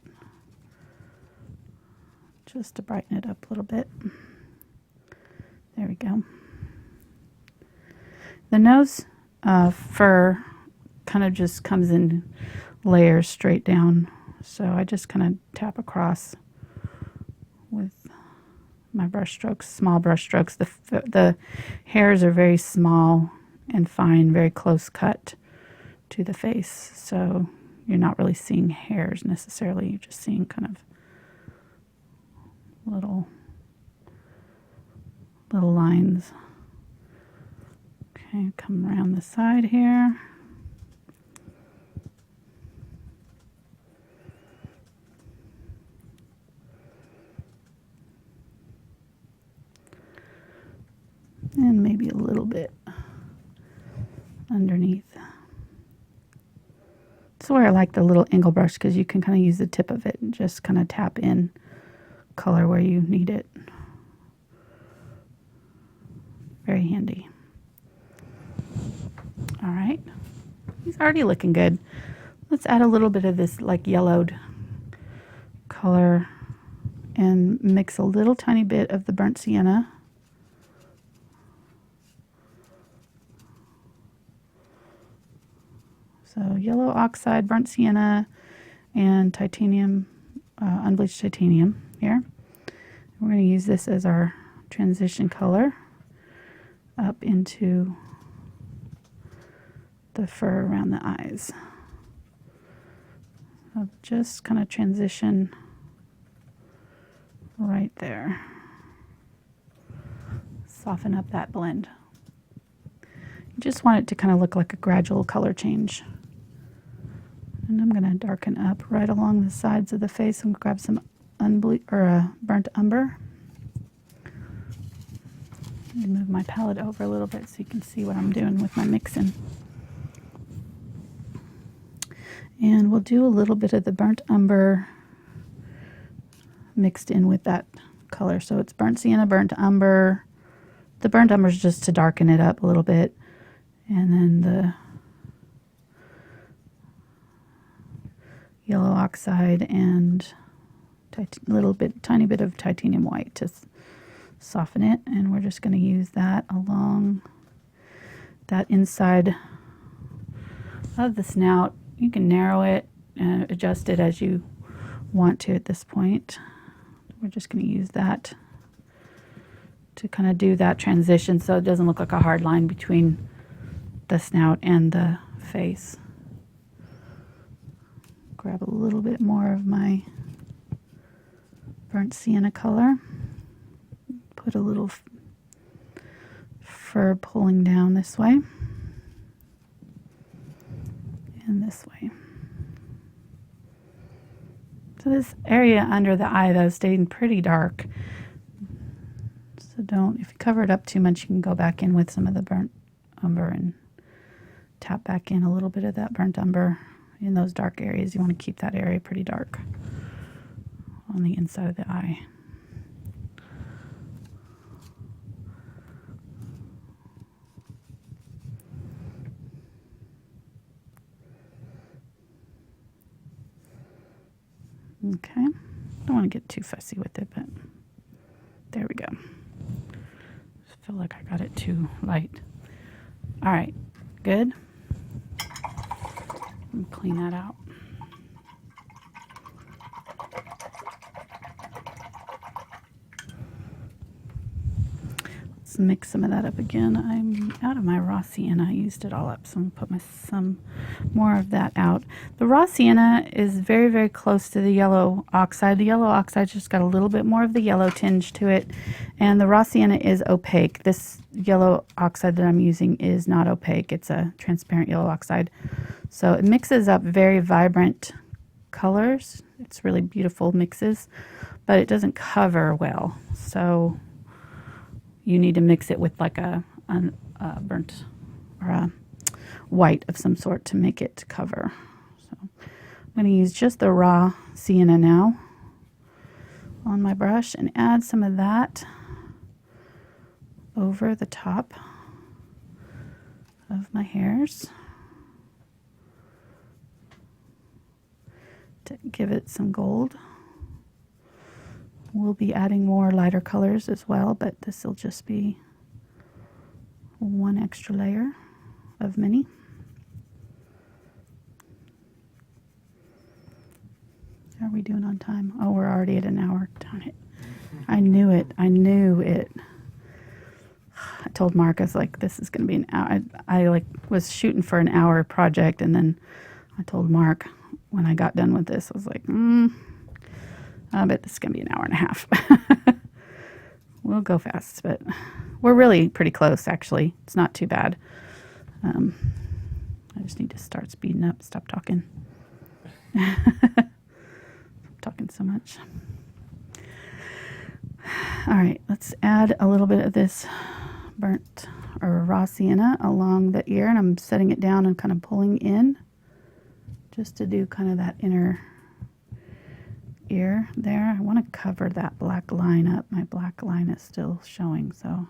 A: just to brighten it up a little bit. There we go. The nose fur kind of just comes in layers straight down, so I just kind of tap across with my brush strokes, small brush strokes. The hairs are very small and fine, very close cut to the face, so you're not really seeing hairs necessarily. You're just seeing kind of little lines. Okay, come around the side here. And maybe a little bit underneath. That's where I like the little angle brush, because you can kind of use the tip of it and just kind of tap in color where you need it. Very handy. All right, he's already looking good. Let's add a little bit of this like yellowed color and mix a little tiny bit of the burnt sienna. So yellow oxide, burnt sienna, and titanium, unbleached titanium here. We're going to use this as our transition color up into the fur around the eyes. So just kind of transition right there. Soften up that blend. You just want it to kind of look like a gradual color change. And I'm going to darken up right along the sides of the face and grab some burnt umber. Move my palette over a little bit so you can see what I'm doing with my mixing. And we'll do a little bit of the burnt umber mixed in with that color. So it's burnt sienna, burnt umber. The burnt umber is just to darken it up a little bit. And then the yellow oxide and tiny bit of titanium white to soften it. And we're just going to use that along that inside of the snout. You can narrow it and adjust it as you want to at this point. We're just going to use that to kind of do that transition so it doesn't look like a hard line between the snout and the face. Grab a little bit more of my burnt sienna color. Put a little fur pulling down this way and this way. So this area under the eye though stayed pretty dark. So if you cover it up too much, you can go back in with some of the burnt umber and tap back in a little bit of that burnt umber in those dark areas. You want to keep that area pretty dark on the inside of the eye. Okay, don't want to get too fussy with it, but there we go. Just feel like I got it too light. All right, good. Let me clean that out. Let's let's mix some of that up again. I'm out of my raw sienna. I used it all up, so I'm going to put some more of that out. The raw sienna is very, very close to the yellow oxide. The yellow oxide just got a little bit more of the yellow tinge to it, and the raw sienna is opaque. This yellow oxide that I'm using is not opaque. It's a transparent yellow oxide. So it mixes up very vibrant colors. It's really beautiful mixes, but it doesn't cover well. So you need to mix it with like a burnt or a white of some sort to make it cover. So I'm going to use just the raw sienna now on my brush and add some of that over the top of my hairs to give it some gold. We'll be adding more lighter colors as well, but this will just be one extra layer of many. How are we doing on time? Oh, we're already at an hour. Darn it. I knew it. I knew it. I told Mark, I was like, this is going to be an hour. I like was shooting for an hour project, and then I told Mark when I got done with this, I was like, I bet this is going to be an hour and a half. We'll go fast, but we're really pretty close, actually. It's not too bad. I just need to start speeding up. Stop talking. I'm talking so much. All right, let's add a little bit of this burnt or raw sienna along the ear, and I'm setting it down and kind of pulling in just to do kind of that inner ear there. I want to cover that black line up. My black line is still showing, so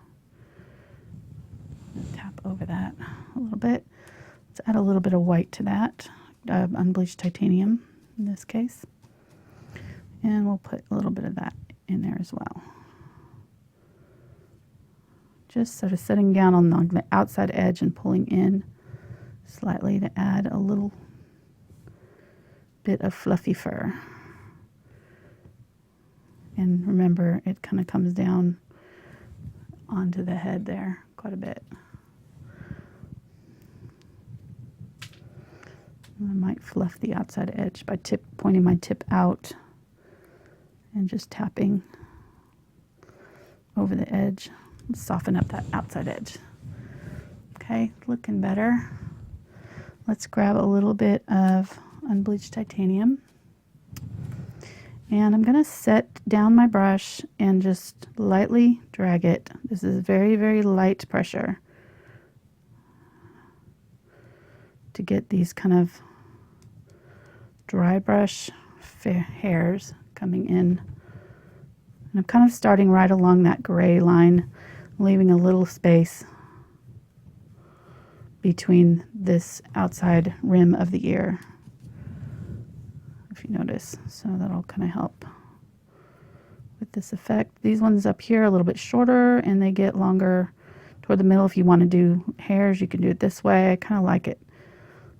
A: tap over that a little bit. Let's add a little bit of white to that, unbleached titanium in this case, and we'll put a little bit of that in there as well. Just sort of setting down on the outside edge and pulling in slightly to add a little bit of fluffy fur. And remember, it kind of comes down onto the head there quite a bit. And I might fluff the outside edge by pointing my tip out and just tapping over the edge. Soften up that outside edge. Okay, looking better. Let's grab a little bit of unbleached titanium. And I'm going to set down my brush and just lightly drag it. This is very, very light pressure to get these kind of dry brush hairs coming in. And I'm kind of starting right along that gray line, leaving a little space between this outside rim of the ear, if you notice. So that'll kind of help with this effect. These ones up here are a little bit shorter and they get longer toward the middle. If you want to do hairs, you can do it this way. I kind of like it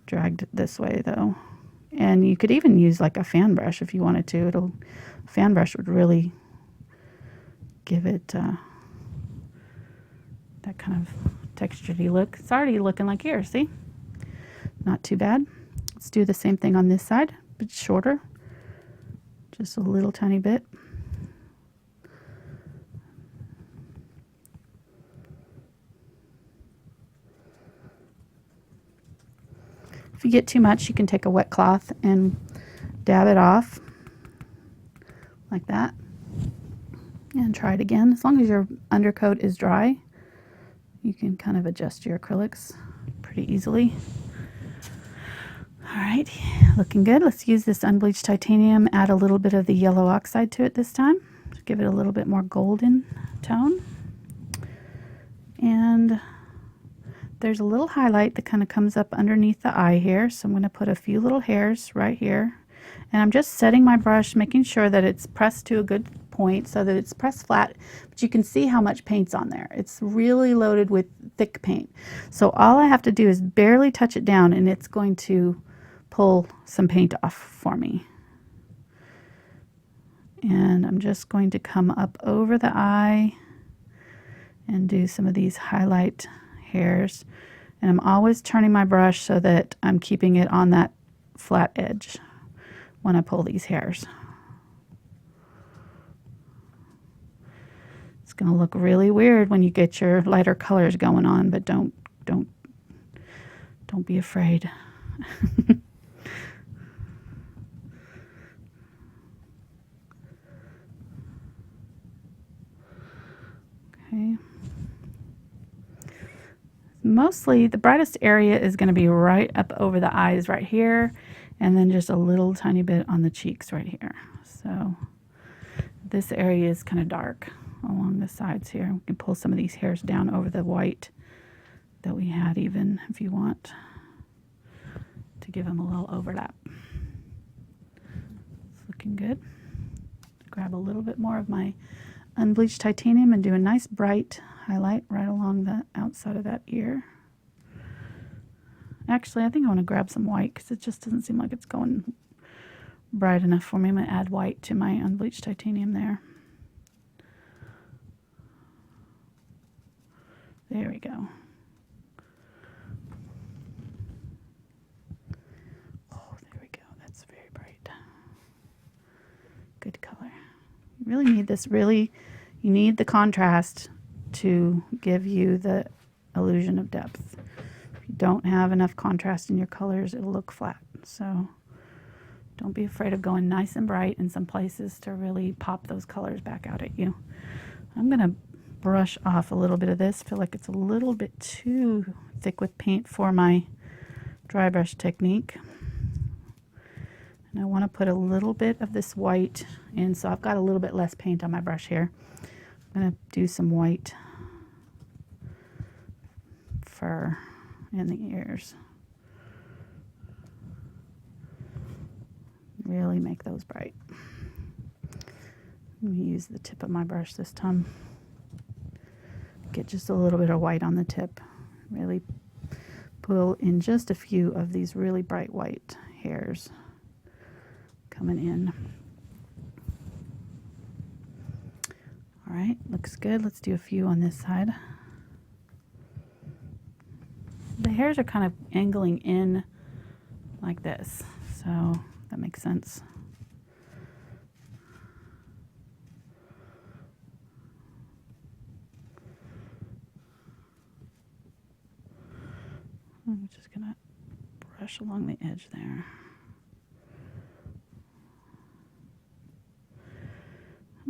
A: dragged this way though. And you could even use like a fan brush if you wanted to. A fan brush would really give it that kind of textured-y look. It's already looking like here, see? Not too bad. Let's do the same thing on this side, but shorter. Just a little tiny bit. If you get too much, you can take a wet cloth and dab it off like that. And try it again. As long as your undercoat is dry, you can kind of adjust your acrylics pretty easily. All right, looking good. Let's use this unbleached titanium, add a little bit of the yellow oxide to it this time to give it a little bit more golden tone. And there's a little highlight that kind of comes up underneath the eye here, so I'm going to put a few little hairs right here. And I'm just setting my brush, making sure that it's pressed to a good point so that it's pressed flat, but you can see how much paint's on there. It's really loaded with thick paint. So all I have to do is barely touch it down and it's going to pull some paint off for me. And I'm just going to come up over the eye and do some of these highlight hairs. And I'm always turning my brush so that I'm keeping it on that flat edge when I pull these hairs. It's going to look really weird when you get your lighter colors going on, but don't be afraid. Okay. Mostly the brightest area is going to be right up over the eyes right here, and then just a little tiny bit on the cheeks right here. So this area is kind of dark along the sides here. We can pull some of these hairs down over the white that we had, even if you want to give them a little overlap. It's looking good. Grab a little bit more of my Unbleached Titanium and do a nice bright highlight right along the outside of that ear. Actually, I think I want to grab some white because it just doesn't seem like it's going bright enough for me. I'm going to add white to my Unbleached Titanium there. There we go. Oh, there we go. That's very bright. Good color. You really need this, you need the contrast to give you the illusion of depth. If you don't have enough contrast in your colors, it'll look flat. So don't be afraid of going nice and bright in some places to really pop those colors back out at you. I'm going to brush off a little bit of this. I feel like it's a little bit too thick with paint for my dry brush technique. And I want to put a little bit of this white in, so I've got a little bit less paint on my brush here. I'm going to do some white fur in the ears. Really make those bright. I'm going to use the tip of my brush this time. Get just a little bit of white on the tip. Really pull in just a few of these really bright white hairs coming in. All right, looks good. Let's do a few on this side. The hairs are kind of angling in like this, so that makes sense. I'm just going to brush along the edge there.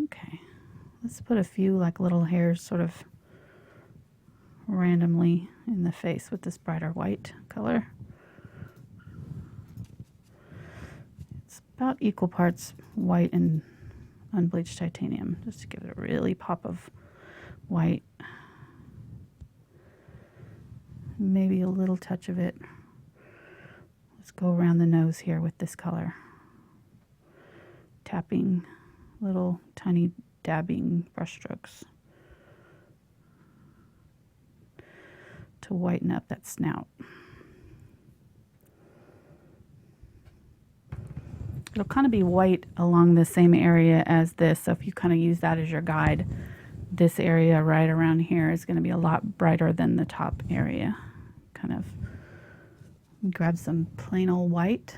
A: Okay, let's put a few like little hairs sort of randomly in the face with this brighter white color. It's about equal parts white and Unbleached Titanium, just to give it a really pop of white. Maybe a little touch of it. Let's go around the nose here with this color. Tapping little tiny dabbing brush strokes to whiten up that snout. It'll kind of be white along the same area as this, so if you kind of use that as your guide, this area right around here is going to be a lot brighter than the top area. Kind of grab some plain old white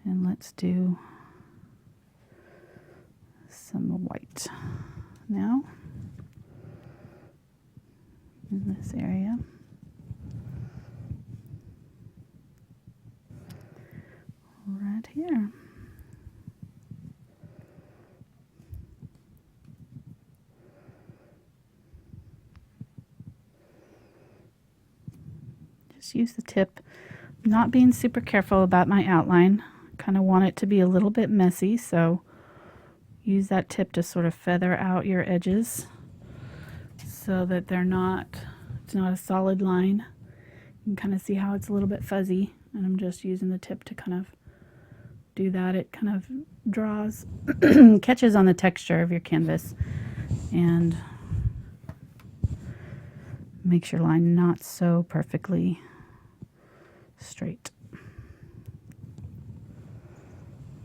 A: and let's do some white now in this area. Right here. Just use the tip. I'm not being super careful about my outline. Kind of want it to be a little bit messy, so use that tip to sort of feather out your edges so that it's not a solid line. You can kind of see how it's a little bit fuzzy, and I'm just using the tip to kind of do that. It kind of draws, catches on the texture of your canvas and makes your line not so perfectly straight.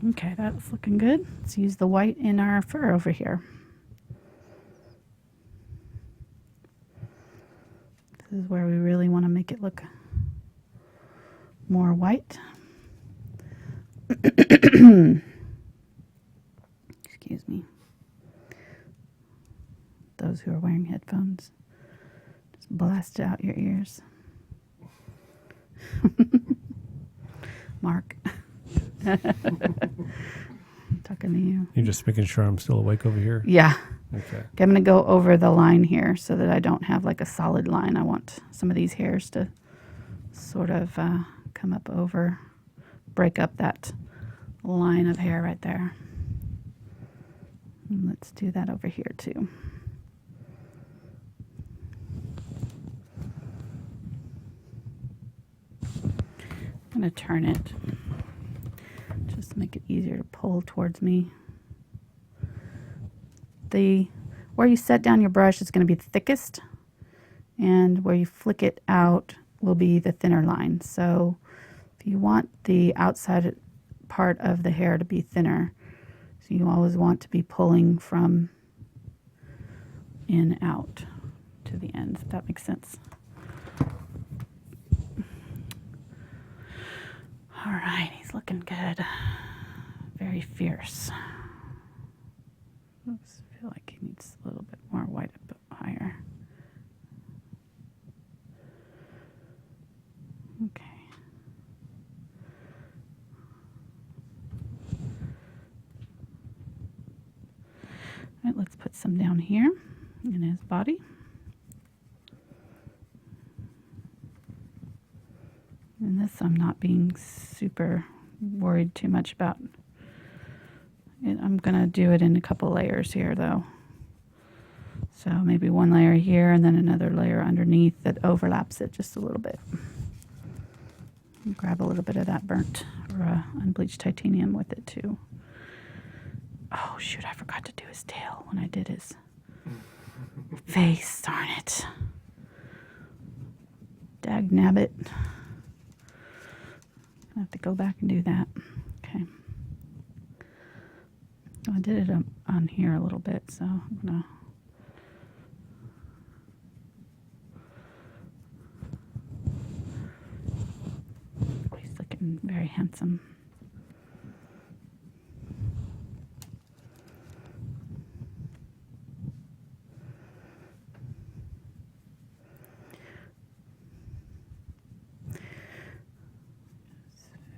A: Okay, that's looking good. Let's use the white in our fur over here. This is where we really want to make it look more white. Excuse me. Those who are wearing headphones, just blast it out your ears. Mark. Talking to you.
B: You're just making sure I'm still awake over here?
A: Yeah.
B: Okay.
A: I'm going to go over the line here so that I don't have like a solid line. I want some of these hairs to sort of come up over, break up that line of hair right there. And let's do that over here too. I'm going to turn it, just to make it easier to pull towards me. Where you set down your brush is going to be the thickest, and where you flick it out will be the thinner line. So if you want the outside part of the hair to be thinner, so you always want to be pulling from in out to the ends, if that makes sense. All right, he's looking good. Very fierce. Oops, I feel like he needs a little bit more white up higher. Okay. All right, let's put some down here in his body. And this I'm not being super worried too much about. I'm going to do it in a couple layers here though. So maybe one layer here and then another layer underneath that overlaps it just a little bit. And grab a little bit of that burnt or unbleached titanium with it too. Oh shoot, I forgot to do his tail when I did his face, darn it. Dag nabbit. I have to go back and do that. Okay. Oh, I did it on here a little bit, so I'm gonna. He's looking very handsome.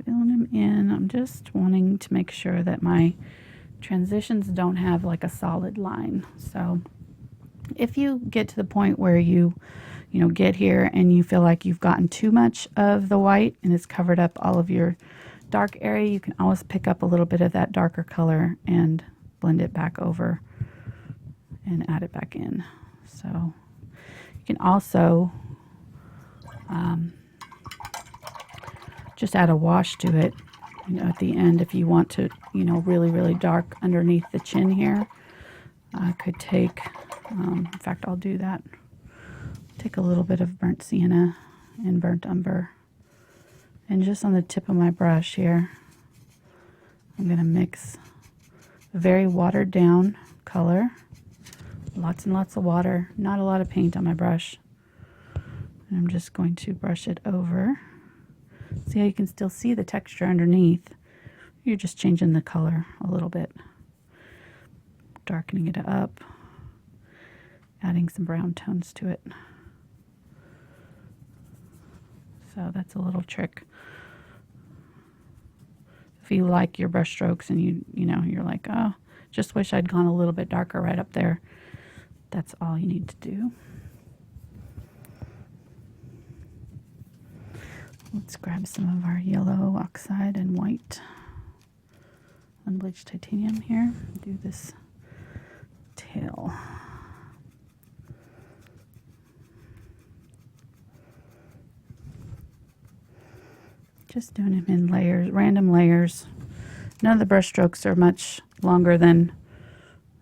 A: Filling him in. I'm just wanting to make sure that my transitions don't have like a solid line. So if you get to the point where you get here and you feel like you've gotten too much of the white and it's covered up all of your dark area, you can always pick up a little bit of that darker color and blend it back over and add it back in. So you can also just add a wash to it, at the end if you want to, really, really dark underneath the chin here. I could take, in fact, I'll do that. Take a little bit of burnt sienna and burnt umber. And just on the tip of my brush here, I'm going to mix a very watered down color. Lots and lots of water, not a lot of paint on my brush. And I'm just going to brush it over. See how you can still see the texture underneath. You're just changing the color a little bit. Darkening it up. Adding some brown tones to it. So that's a little trick. If you like your brush strokes and you're like, oh, just wish I'd gone a little bit darker right up there. That's all you need to do. Let's grab some of our yellow oxide and white unbleached titanium here. Do this tail. Just doing them in layers, random layers. None of the brush strokes are much longer than,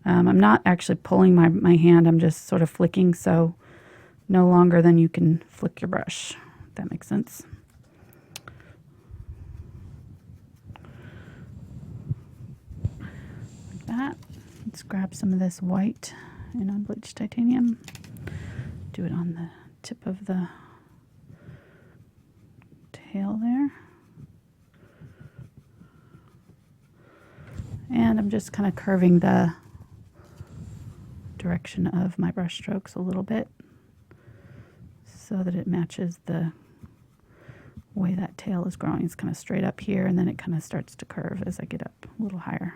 A: I'm not actually pulling my hand, I'm just sort of flicking, so no longer than you can flick your brush, if that makes sense. Like that. Let's grab some of this white and unbleached titanium. Do it on the tip of the tail there. And I'm just kind of curving the direction of my brush strokes a little bit so that it matches the way that tail is growing. It's kind of straight up here, and then it kind of starts to curve as I get up a little higher.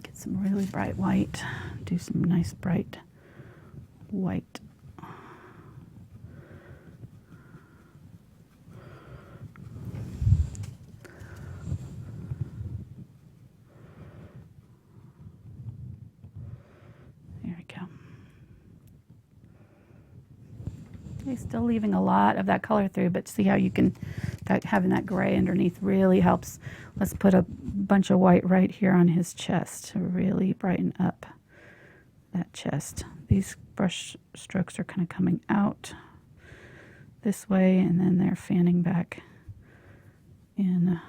A: Get some really bright white. Do some nice bright white. There we go. Okay, still leaving a lot of that color through, but see how you can, having that gray underneath really helps. Let's put a bunch of white right here on his chest to really brighten up that chest. These brush strokes are kind of coming out this way, and then they're fanning back in,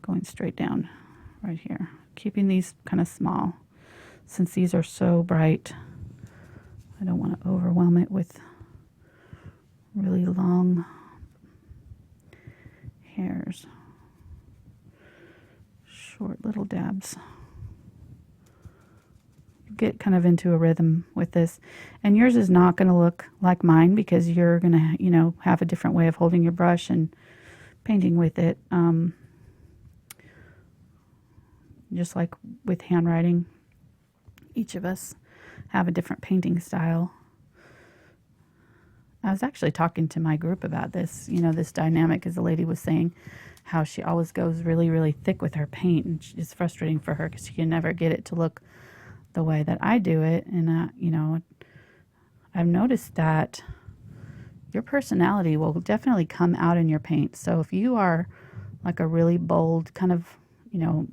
A: going straight down right here. Keeping these kind of small. Since these are so bright, I don't want to overwhelm it with really long hairs. Short little dabs. Get kind of into a rhythm with this. And yours is not going to look like mine because you're going to, you know, have a different way of holding your brush and painting with it. Just like with handwriting, each of us have a different painting style. I was actually talking to my group about this, you know, this dynamic, as the lady was saying, how she always goes really, really thick with her paint, and it's frustrating for her because she can never get it to look the way that I do it. And, you know, I've noticed that your personality will definitely come out in your paint. So if you are like a really bold kind of, you know,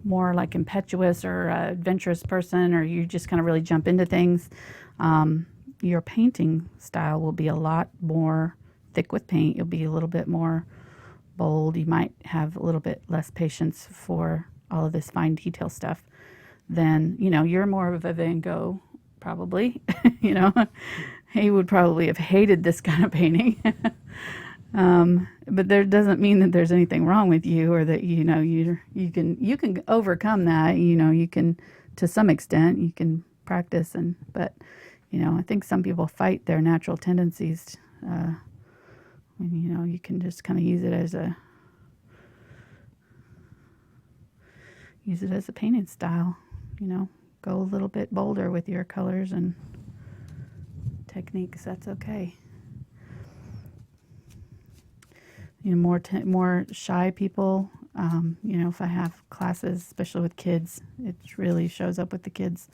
A: more like impetuous or adventurous person, or you just kind of really jump into things, your painting style will be a lot more thick with paint. You'll be a little bit more bold. You might have a little bit less patience for all of this fine detail stuff than, you know, you're more of a Van Gogh, probably. You know, he would probably have hated this kind of painting. But there doesn't mean that there's anything wrong with you, or that, you know, you can overcome that. You know, you can, to some extent, you can practice, but you know, I think some people fight their natural tendencies. You know, you can just kind of use it as a painting style. You know, go a little bit bolder with your colors and techniques. That's okay. You know, more shy people, you know, if I have classes, especially with kids, it really shows up with the kids.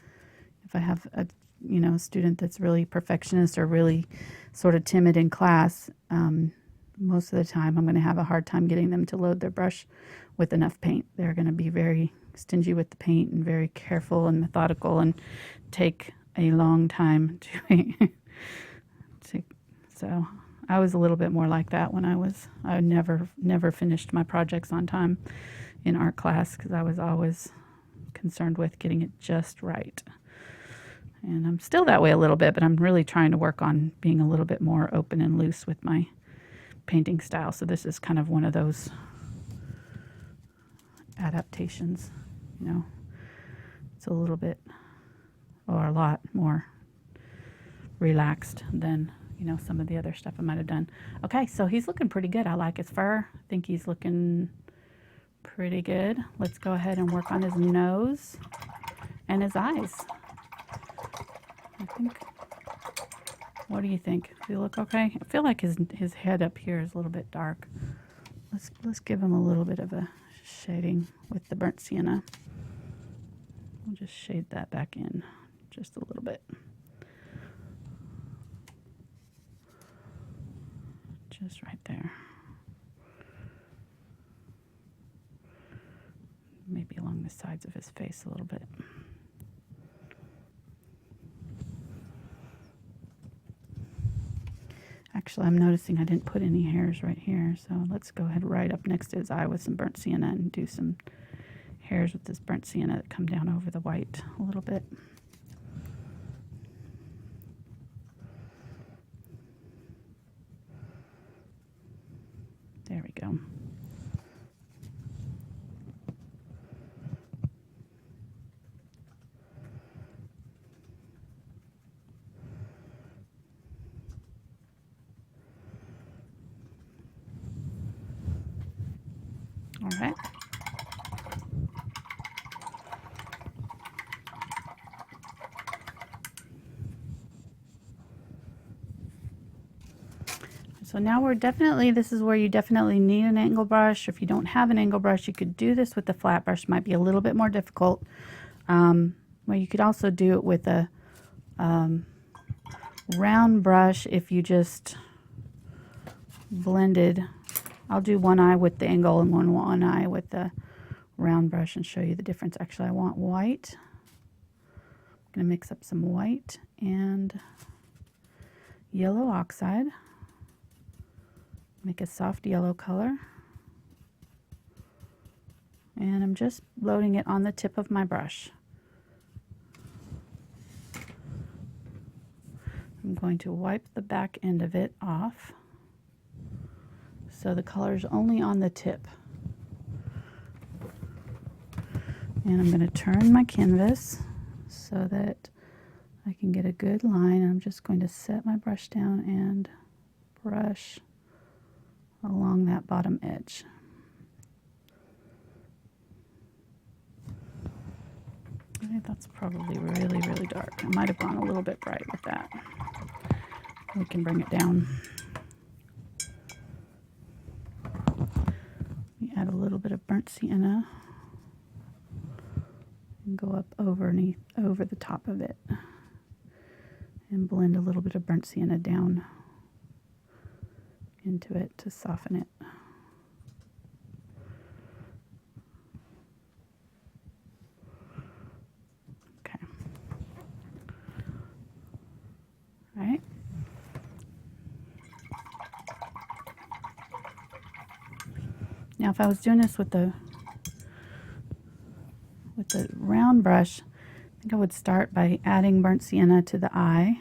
A: If I have a, you know, student that's really perfectionist or really sort of timid in class, most of the time I'm going to have a hard time getting them to load their brush with enough paint. They're going to be very stingy with the paint and very careful and methodical and take a long time to paint. So I was a little bit more like that when I never finished my projects on time in art class because I was always concerned with getting it just right. And I'm still that way a little bit, but I'm really trying to work on being a little bit more open and loose with my painting style. So this is kind of one of those adaptations, you know. It's a little bit, or a lot more relaxed than, you know, some of the other stuff I might have done. Okay, so he's looking pretty good. I like his fur. I think he's looking pretty good. Let's go ahead and work on his nose and his eyes. I think, what do you think? Do you look okay? I feel like his head up here is a little bit dark. Let's give him a little bit of a shading with the burnt sienna. We'll just shade that back in just a little bit. Just right there. Maybe along the sides of his face a little bit. Actually, I'm noticing I didn't put any hairs right here, so let's go ahead right up next to his eye with some burnt sienna and do some hairs with this burnt sienna that come down over the white a little bit. There we go. All right. So now this is where you definitely need an angle brush. If you don't have an angle brush, you could do this with the flat brush. Might be a little bit more difficult. Well, you could also do it with a round brush if you just blended. I'll do one eye with the angle and one eye with the round brush and show you the difference. Actually, I want white. I'm going to mix up some white and yellow oxide. Make a soft yellow color. And I'm just loading it on the tip of my brush. I'm going to wipe the back end of it off so the color is only on the tip. And I'm going to turn my canvas so that I can get a good line. I'm just going to set my brush down and brush along that bottom edge. Okay, that's probably really, really dark. I might have gone a little bit bright with that. We can bring it down. We add a little bit of burnt sienna and go up over the top of it and blend a little bit of burnt sienna down into it to soften it. Okay. All right. Now, if I was doing this with the round brush, I think I would start by adding burnt sienna to the eye.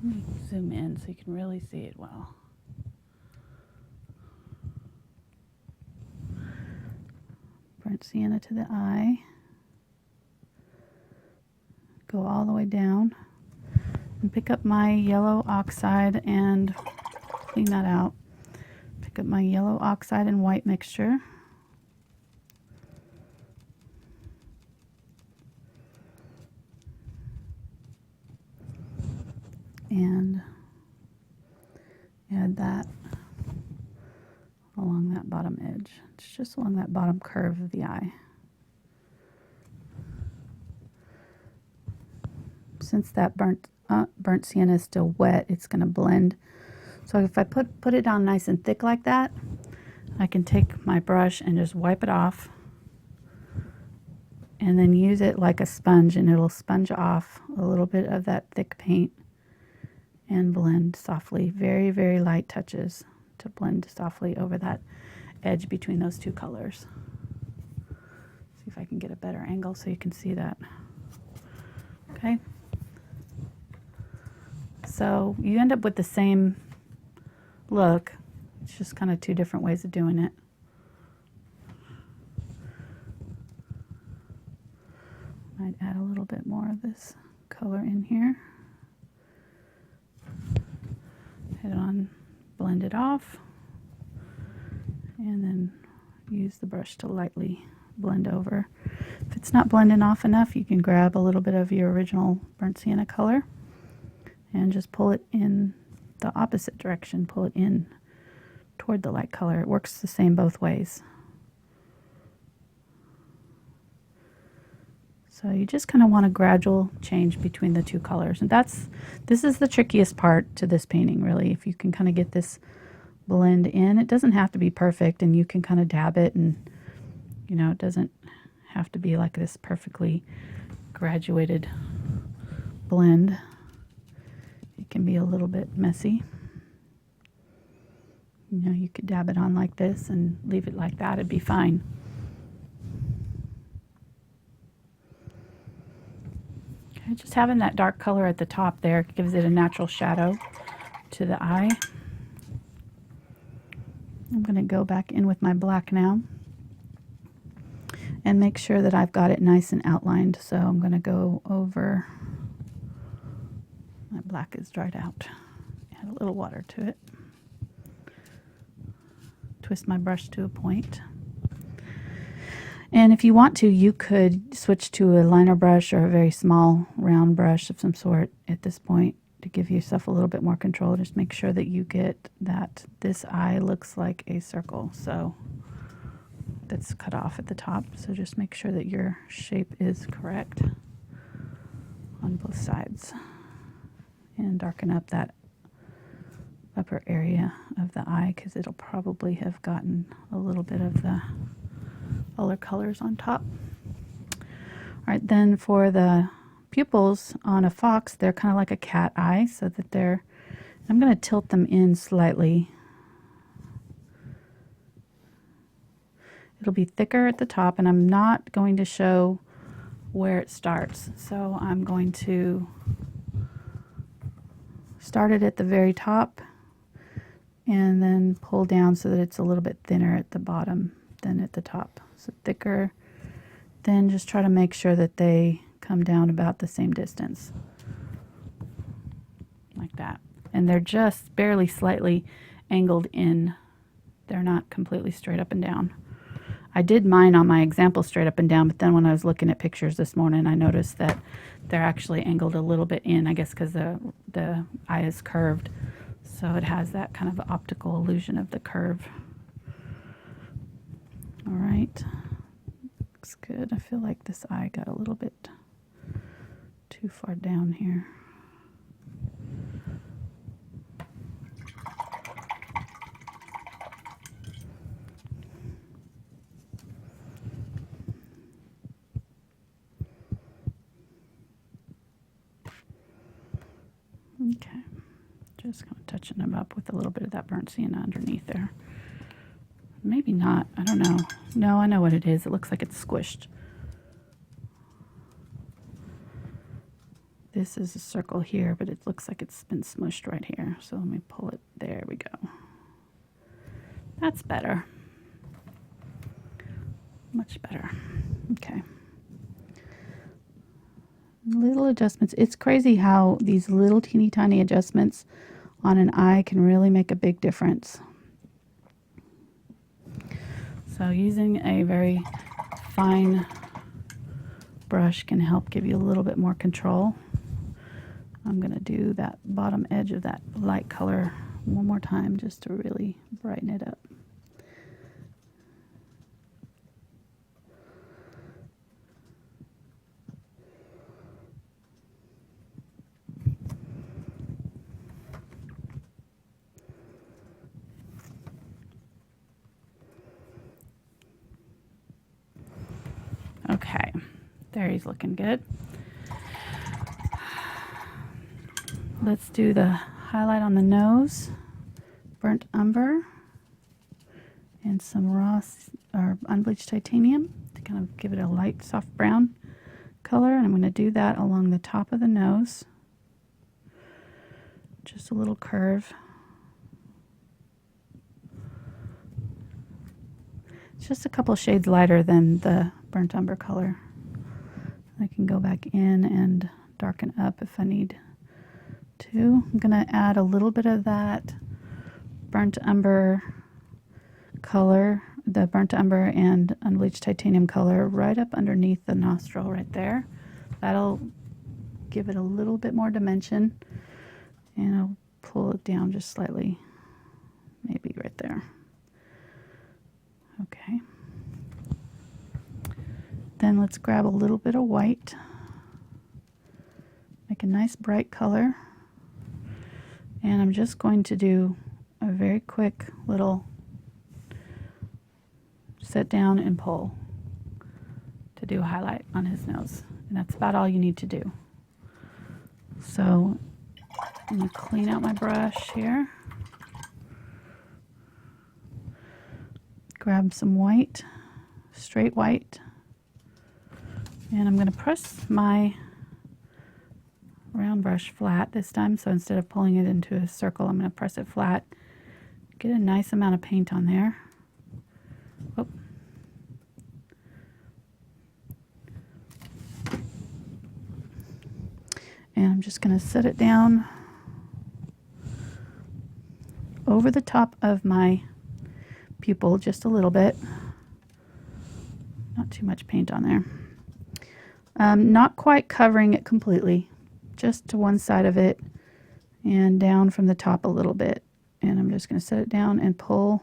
A: Let me zoom in so you can really see it well. Burnt sienna to the eye. Go all the way down and pick up my yellow oxide and clean that out. Pick up my yellow oxide and white mixture. And add that along that bottom edge. It's just along that bottom curve of the eye. Since that burnt sienna is still wet, it's going to blend. So if I put it on nice and thick like that, I can take my brush and just wipe it off and then use it like a sponge, and it'll sponge off a little bit of that thick paint and blend softly. Very, very light touches to blend softly over that edge between those two colors. See if I can get a better angle so you can see that. Okay. So you end up with the same look. It's just kind of two different ways of doing it. Might add a little bit more of this color in here. Hit it on, blend it off, and then use the brush to lightly blend over. If it's not blending off enough, you can grab a little bit of your original burnt sienna color and just pull it in the opposite direction, pull it in toward the light color. It works the same both ways. So you just kind of want a gradual change between the two colors. And this is the trickiest part to this painting, really. If you can kind of get this blend in, it doesn't have to be perfect, and you can kind of dab it, and you know, it doesn't have to be like this perfectly graduated blend. It can be a little bit messy. You know, you could dab it on like this and leave it like that. It'd be fine. Okay, just having that dark color at the top there gives it a natural shadow to the eye. I'm going to go back in with my black now and make sure that I've got it nice and outlined. So I'm going to go over, my black is dried out, add a little water to it, twist my brush to a point. And if you want to, you could switch to a liner brush or a very small round brush of some sort at this point to give yourself a little bit more control. Just make sure that you get that this eye looks like a circle, so that's cut off at the top. So just make sure that your shape is correct on both sides, and darken up that upper area of the eye because it'll probably have gotten a little bit of the other colors on top. All right, then for the pupils on a fox, they're kind of like a cat eye, so that they're, I'm going to tilt them in slightly. It'll be thicker at the top, and I'm not going to show where it starts. So I'm going to start it at the very top and then pull down so that it's a little bit thinner at the bottom than at the top. So thicker, then just try to make sure that they come down about the same distance, like that. And they're just barely slightly angled in. They're not completely straight up and down. I did mine on my example straight up and down, but then when I was looking at pictures this morning, I noticed that they're actually angled a little bit in, I guess because the eye is curved. So it has that kind of optical illusion of the curve. All right, looks good. I feel like this eye got a little bit too far down here. Okay, just kind of touching them up with a little bit of that burnt sienna underneath there. Maybe not, I don't know. No, I know what it is. It looks like it's squished. This is a circle here, but it looks like it's been smushed right here. So let me pull it. There we go. That's better. Much better. Okay. Little adjustments. It's crazy how these little teeny tiny adjustments on an eye can really make a big difference. So using a very fine brush can help give you a little bit more control. I'm going to do that bottom edge of that light color one more time just to really brighten it up. Okay, there, he's looking good. Let's do the highlight on the nose, burnt umber, and some raw or unbleached titanium to kind of give it a light soft brown color. And I'm going to do that along the top of the nose, just a little curve. It's just a couple shades lighter than the burnt umber color. I can go back in and darken up if I need to. I'm going to add a little bit of that burnt umber color, the burnt umber and unbleached titanium color right up underneath the nostril right there. That'll give it a little bit more dimension, and I'll pull it down just slightly, maybe right there. Okay. Then let's grab a little bit of white, make a nice bright color, and I'm just going to do a very quick little set down and pull to do a highlight on his nose. And that's about all you need to do. So I'm going to clean out my brush here. Grab some white, straight white, and I'm going to press my round brush flat this time. So instead of pulling it into a circle, I'm going to press it flat. Get a nice amount of paint on there. Whoop. And I'm just going to set it down over the top of my pupil just a little bit. Not too much paint on there. Not quite covering it completely, just to one side of it and down from the top a little bit. And I'm just going to set it down and pull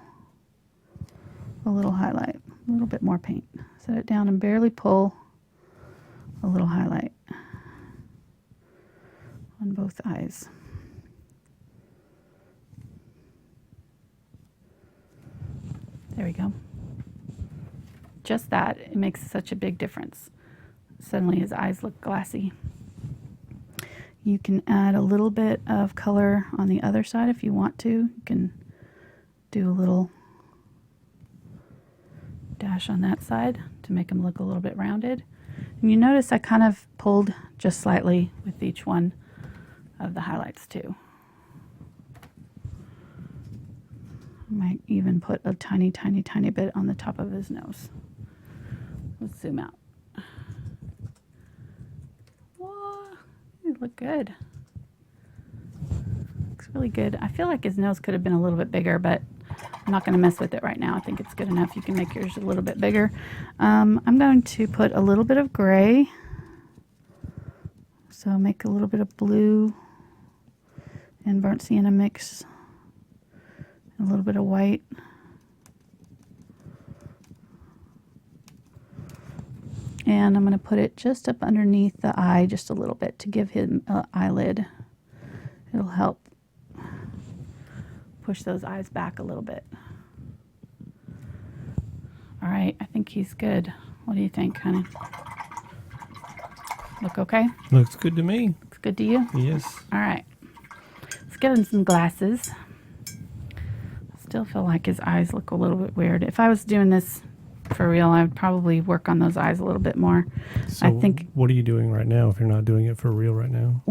A: a little highlight, a little bit more paint. Set it down and barely pull a little highlight on both eyes. There we go. Just that, it makes such a big difference. Suddenly his eyes look glassy. You can add a little bit of color on the other side if you want to. You can do a little dash on that side to make them look a little bit rounded. And you notice I kind of pulled just slightly with each one of the highlights too. I might even put a tiny, tiny, tiny bit on the top of his nose. Let's zoom out. Whoa, you look good. Looks really good. I feel like his nose could have been a little bit bigger, but I'm not going to mess with it right now. I think it's good enough. You can make yours a little bit bigger. I'm going to put a little bit of gray. So make a little bit of blue and burnt sienna mix. A little bit of white. And I'm going to put it just up underneath the eye just a little bit to give him an eyelid. It'll help push those eyes back a little bit. All right, I think he's good. What do you think, honey? Look okay?
B: Looks good to me.
A: Looks good to you?
B: Yes.
A: All right. Let's get him some glasses. Still feel like his eyes look a little bit weird. If I was doing this for real, I would probably work on those eyes a little bit more.
B: So
A: I think.
B: What are you doing right now if you're not doing it for real right now?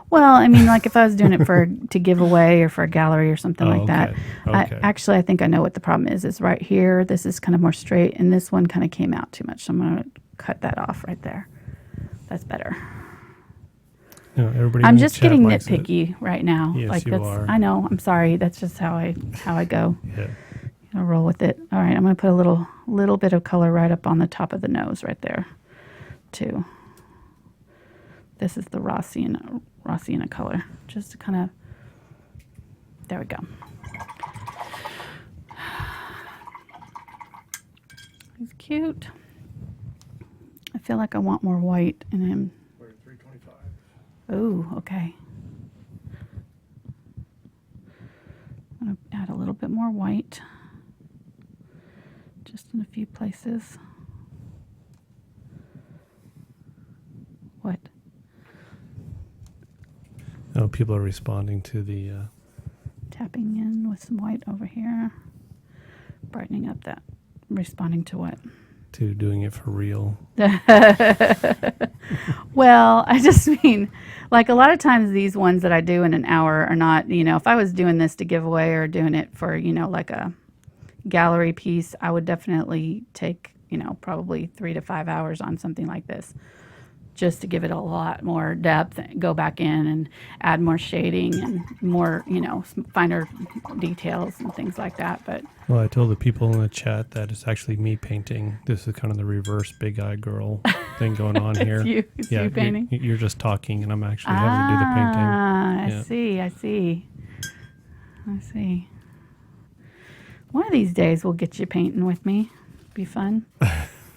A: Well, I mean, like if I was doing it to give away or for a gallery or something like that.
B: Okay.
A: I think I know what the problem is. Is right here. This is kind of more straight, and this one kind of came out too much. So I'm going to cut that off right there. That's better.
B: You know, everybody
A: I'm
B: in the
A: just
B: chat
A: getting
B: likes
A: nitpicky right now.
B: Yes,
A: like
B: you
A: that's,
B: are.
A: I know. I'm sorry. That's just how I go.
B: Yeah.
A: I'll roll with it. All right, I'm going to put a little bit of color right up on the top of the nose right there, too. This is the raw sienna color, just to kind of. There we go. He's cute. I feel like I want more white in him.
B: We're at 325.
A: Oh, okay. I'm going to add a little bit more white. Just in a few places. What?
B: Oh, people are responding to the...
A: Tapping in with some white over here. Brightening up that. Responding to what?
B: to doing it for real.
A: Well, I just mean, like a lot of times these ones that I do in an hour are not, if I was doing this to give away or doing it for, like a gallery piece, I would definitely take, probably 3 to 5 hours on something like this, just to give it a lot more depth, go back in and add more shading and more, finer details and things like that. But
B: well, I told the people in the chat that it's actually me painting. This is kind of the reverse big eye girl thing going on here.
A: It's you painting.
B: You're just talking, and I'm actually having to do the painting.
A: I see. One of these days we'll get you painting with me. Be fun.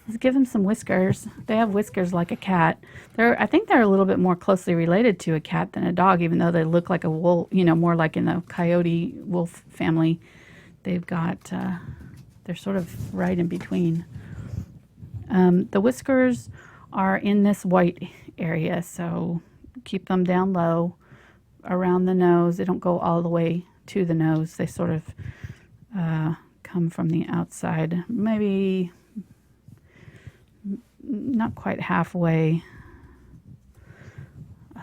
A: Let's give them some whiskers. They have whiskers like a cat. I think they're a little bit more closely related to a cat than a dog, even though they look like a wolf, more like in the coyote wolf family. They've got, they're sort of right in between. The whiskers are in this white area, so keep them down low around the nose. They don't go all the way to the nose. They sort of come from the outside, maybe not quite halfway. Oh.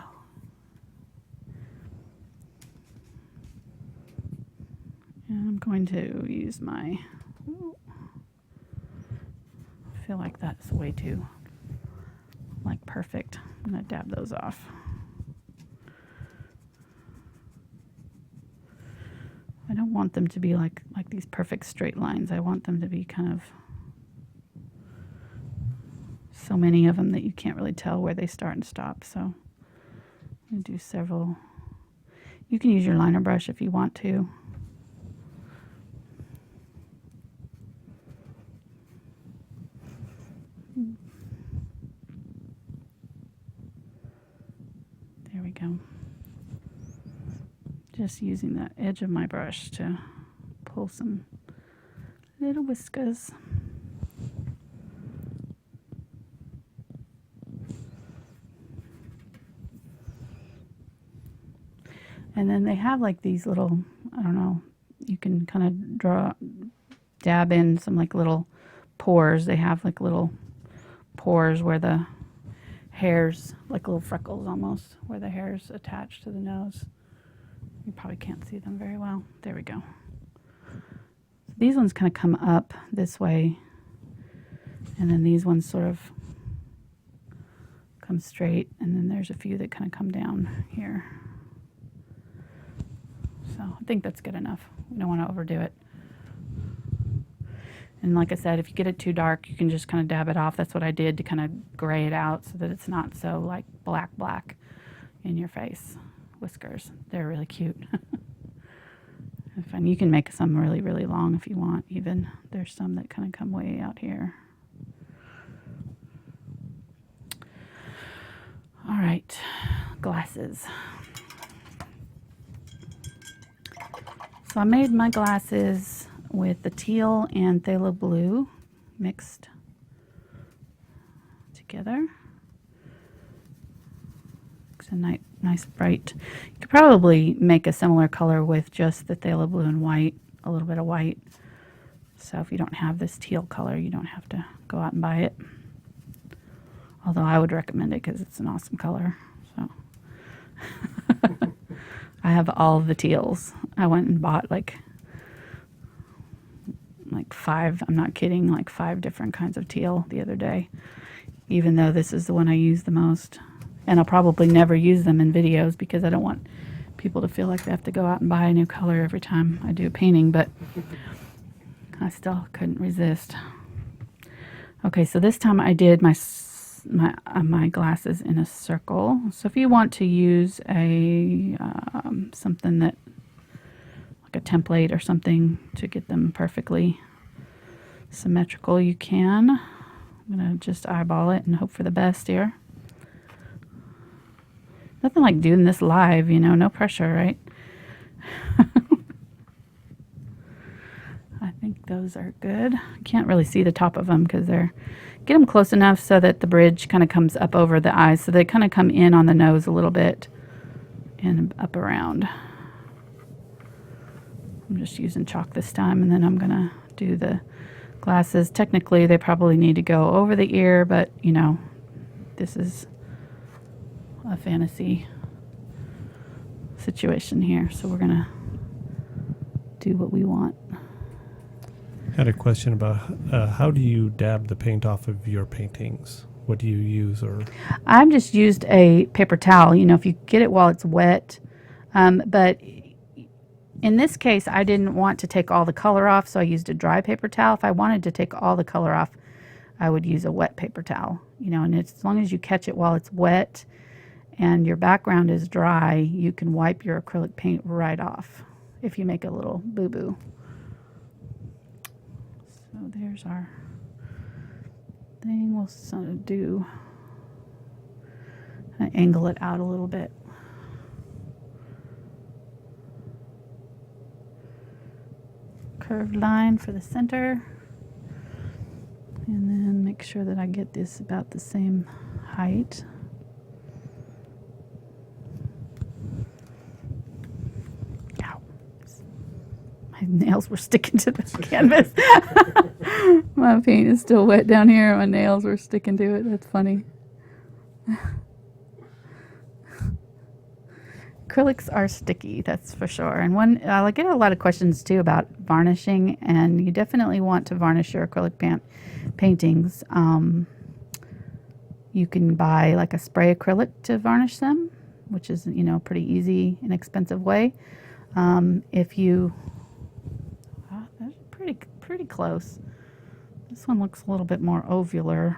A: And I'm going to use my, I feel like that's way too, like, perfect. I'm going to dab those off. I don't want them to be like these perfect straight lines. I want them to be kind of so many of them that you can't really tell where they start and stop. So I'm going to do several. You can use your liner brush if you want to. There we go. Just using the edge of my brush to pull some little whiskers. And then they have like these little, I don't know, you can kind of dab in some like little pores. They have like little pores where the hairs, like little freckles almost, where the hairs attach to the nose. You probably can't see them very well. There we go. So these ones kind of come up this way, and then these ones sort of come straight, and then there's a few that kind of come down here. So I think that's good enough. We don't want to overdo it. And like I said, if you get it too dark, you can just kind of dab it off. That's what I did to kind of gray it out so that it's not so like black in your face. Whiskers. They're really cute. And you can make some really, really long if you want, even. There's some that kind of come way out here. All right, glasses. So I made my glasses with the teal and phthalo blue mixed together. It's a nice bright. You could probably make a similar color with just the phthalo blue and white, a little bit of white. So if you don't have this teal color, you don't have to go out and buy it. Although I would recommend it because it's an awesome color. So I have all of the teals. I went and bought like 5, I'm not kidding, like 5 different kinds of teal the other day, even though this is the one I use the most. And I'll probably never use them in videos because I don't want people to feel like they have to go out and buy a new color every time I do a painting, but I still couldn't resist. Okay, so this time I did my glasses in a circle. So if you want to use a something that, like a template or something, to get them perfectly symmetrical, you can. I'm going to just eyeball it and hope for the best here. Nothing like doing this live, you know, no pressure, right? I think those are good. I can't really see the top of them because they're, get them close enough so that the bridge kind of comes up over the eyes, so they kind of come in on the nose a little bit and up around. I'm just using chalk this time, and then I'm going to do the glasses. Technically, they probably need to go over the ear, but, you know, this is a fantasy situation here, so we're going to do what we want.
B: I had a question about how do you dab the paint off of your paintings? What do you use? Or
A: I've just used a paper towel, you know, if you get it while it's wet. But in this case, I didn't want to take all the color off, so I used a dry paper towel. If I wanted to take all the color off, I would use a wet paper towel, you know, and it's, as long as you catch it while it's wet and your background is dry, you can wipe your acrylic paint right off if you make a little boo-boo. So there's our thing. We'll sort of do, angle it out a little bit. Curved line for the center. And then make sure that I get this about the same height. My nails were sticking to the canvas. My paint is still wet down here. My nails were sticking to it. That's funny. Acrylics are sticky, that's for sure. And I get a lot of questions too about varnishing, and you definitely want to varnish your acrylic paintings. You can buy like a spray acrylic to varnish them, which is, pretty easy, inexpensive way. If you, that's pretty close. This one looks a little bit more ovular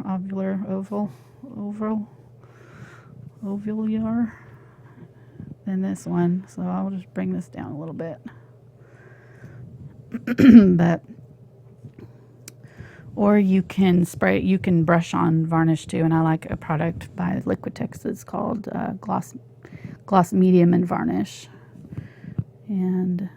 A: than this one, so I'll just bring this down a little bit. Or you can brush on varnish too, and I like a product by Liquitex that's called Gloss Medium and Varnish, and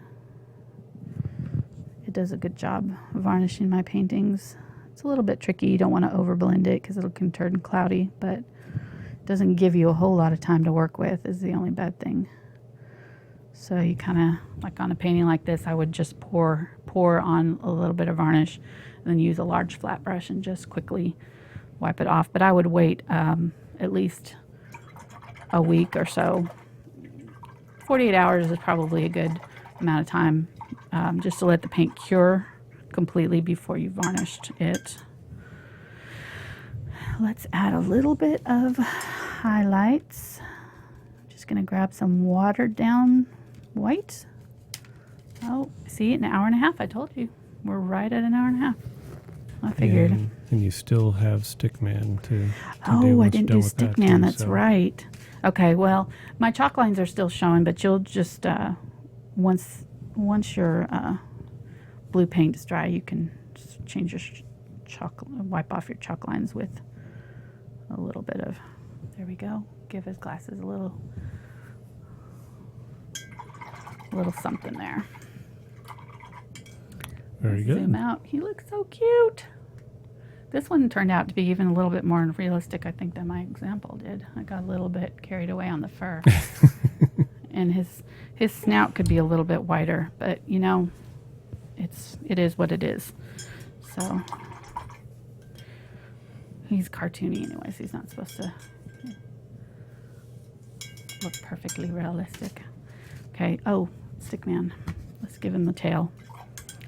A: it does a good job of varnishing my paintings. It's a little bit tricky. You don't want to overblend it because it can turn cloudy, but it doesn't give you a whole lot of time to work with is the only bad thing. So you kind of, like on a painting like this, I would just pour on a little bit of varnish and then use a large flat brush and just quickly wipe it off. But I would wait at least a week or so. 48 hours is probably a good amount of time just to let the paint cure completely before you varnished it. Let's add a little bit of highlights. I'm just going to grab some watered down white. Oh, see, an hour and a half. I told you. We're right at an hour and a half. I figured.
B: And you still have Stickman to do
A: Oh, I
B: once
A: didn't
B: you're
A: do
B: done with that
A: Stickman.
B: too,
A: That's
B: so.
A: right. Okay, well, my chalk lines are still showing, but you'll just, once your blue paint is dry, you can just change your wipe off your chalk lines with a little bit of, there we go. Give his glasses a little something there.
B: Very good.
A: Zoom out. He looks so cute. This one turned out to be even a little bit more realistic, I think, than my example did. I got a little bit carried away on the fur. And his snout could be a little bit wider, but it is what it is. So he's cartoony anyways. He's not supposed to look perfectly realistic. Okay. Oh, Stickman. Let's give him the tail.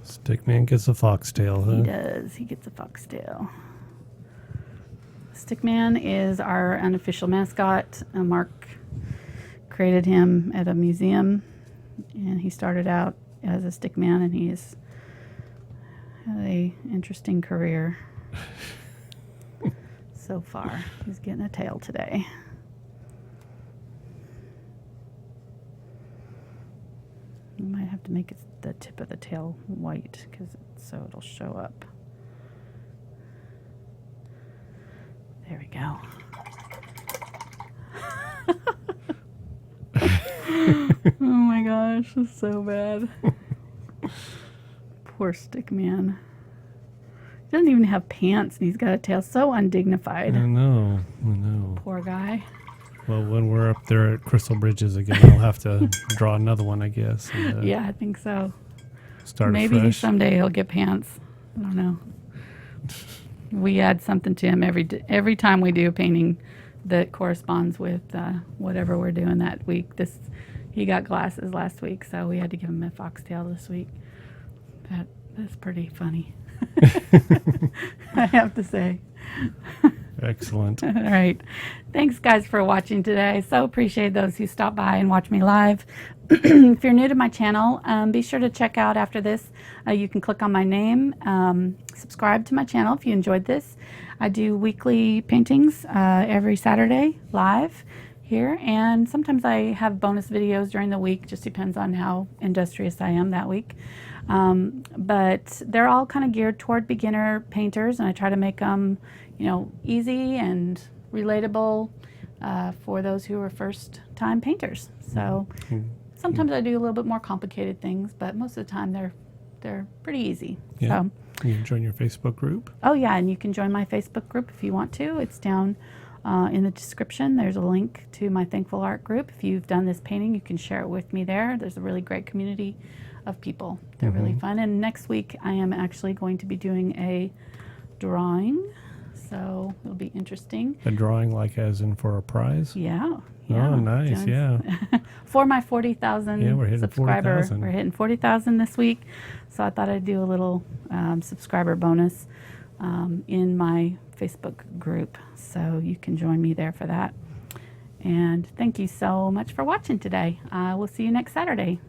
B: Stickman gets a foxtail, huh?
A: He does. He gets a foxtail. Stickman is our unofficial mascot. Mark created him at a museum, and he started out as a Stickman, and he's had a interesting career so far. He's getting a tail today. You might have to make the tip of the tail white so it'll show up. There we go. Oh my gosh, this is so bad. Poor Stickman. He doesn't even have pants and he's got a tail. So undignified.
B: I know.
A: Poor guy.
B: Well, when we're up there at Crystal Bridges again, I'll have to draw another one, I guess. And,
A: Yeah, I think so.
B: Start
A: Maybe
B: fresh.
A: someday he'll get pants. I don't know. We add something to him every time we do a painting that corresponds with whatever we're doing that week. He got glasses last week, so we had to give him a foxtail this week. That's pretty funny. I have to say.
B: Excellent.
A: All right. Thanks, guys, for watching today. So appreciate those who stop by and watch me live. If you're new to my channel, be sure to check out after this. You can click on my name, subscribe to my channel if you enjoyed this. I do weekly paintings every Saturday live here, and sometimes I have bonus videos during the week. Just depends on how industrious I am that week. But they're all kind of geared toward beginner painters, and I try to make them easy and relatable for those who are first-time painters. So sometimes I do a little bit more complicated things, but most of the time they're pretty easy.
B: Yeah.
A: So,
B: You can join your Facebook group.
A: oh yeah, and you can join my Facebook group if you want to. It's down In the description, there's a link to my Thankful Art group. If you've done this painting, you can share it with me there. There's a really great community of people. They're really fun. And next week, I am actually going to be doing a drawing, so it'll be interesting.
B: A drawing like as in for a prize?
A: Yeah.
B: Oh, nice, yeah.
A: For my 40,000
B: Yeah, we're hitting
A: subscriber.
B: 40,000.
A: We're hitting 40,000 this week. So I thought I'd do a little subscriber bonus in my Facebook group. So you can join me there for that. And thank you so much for watching today. We'll see you next Saturday.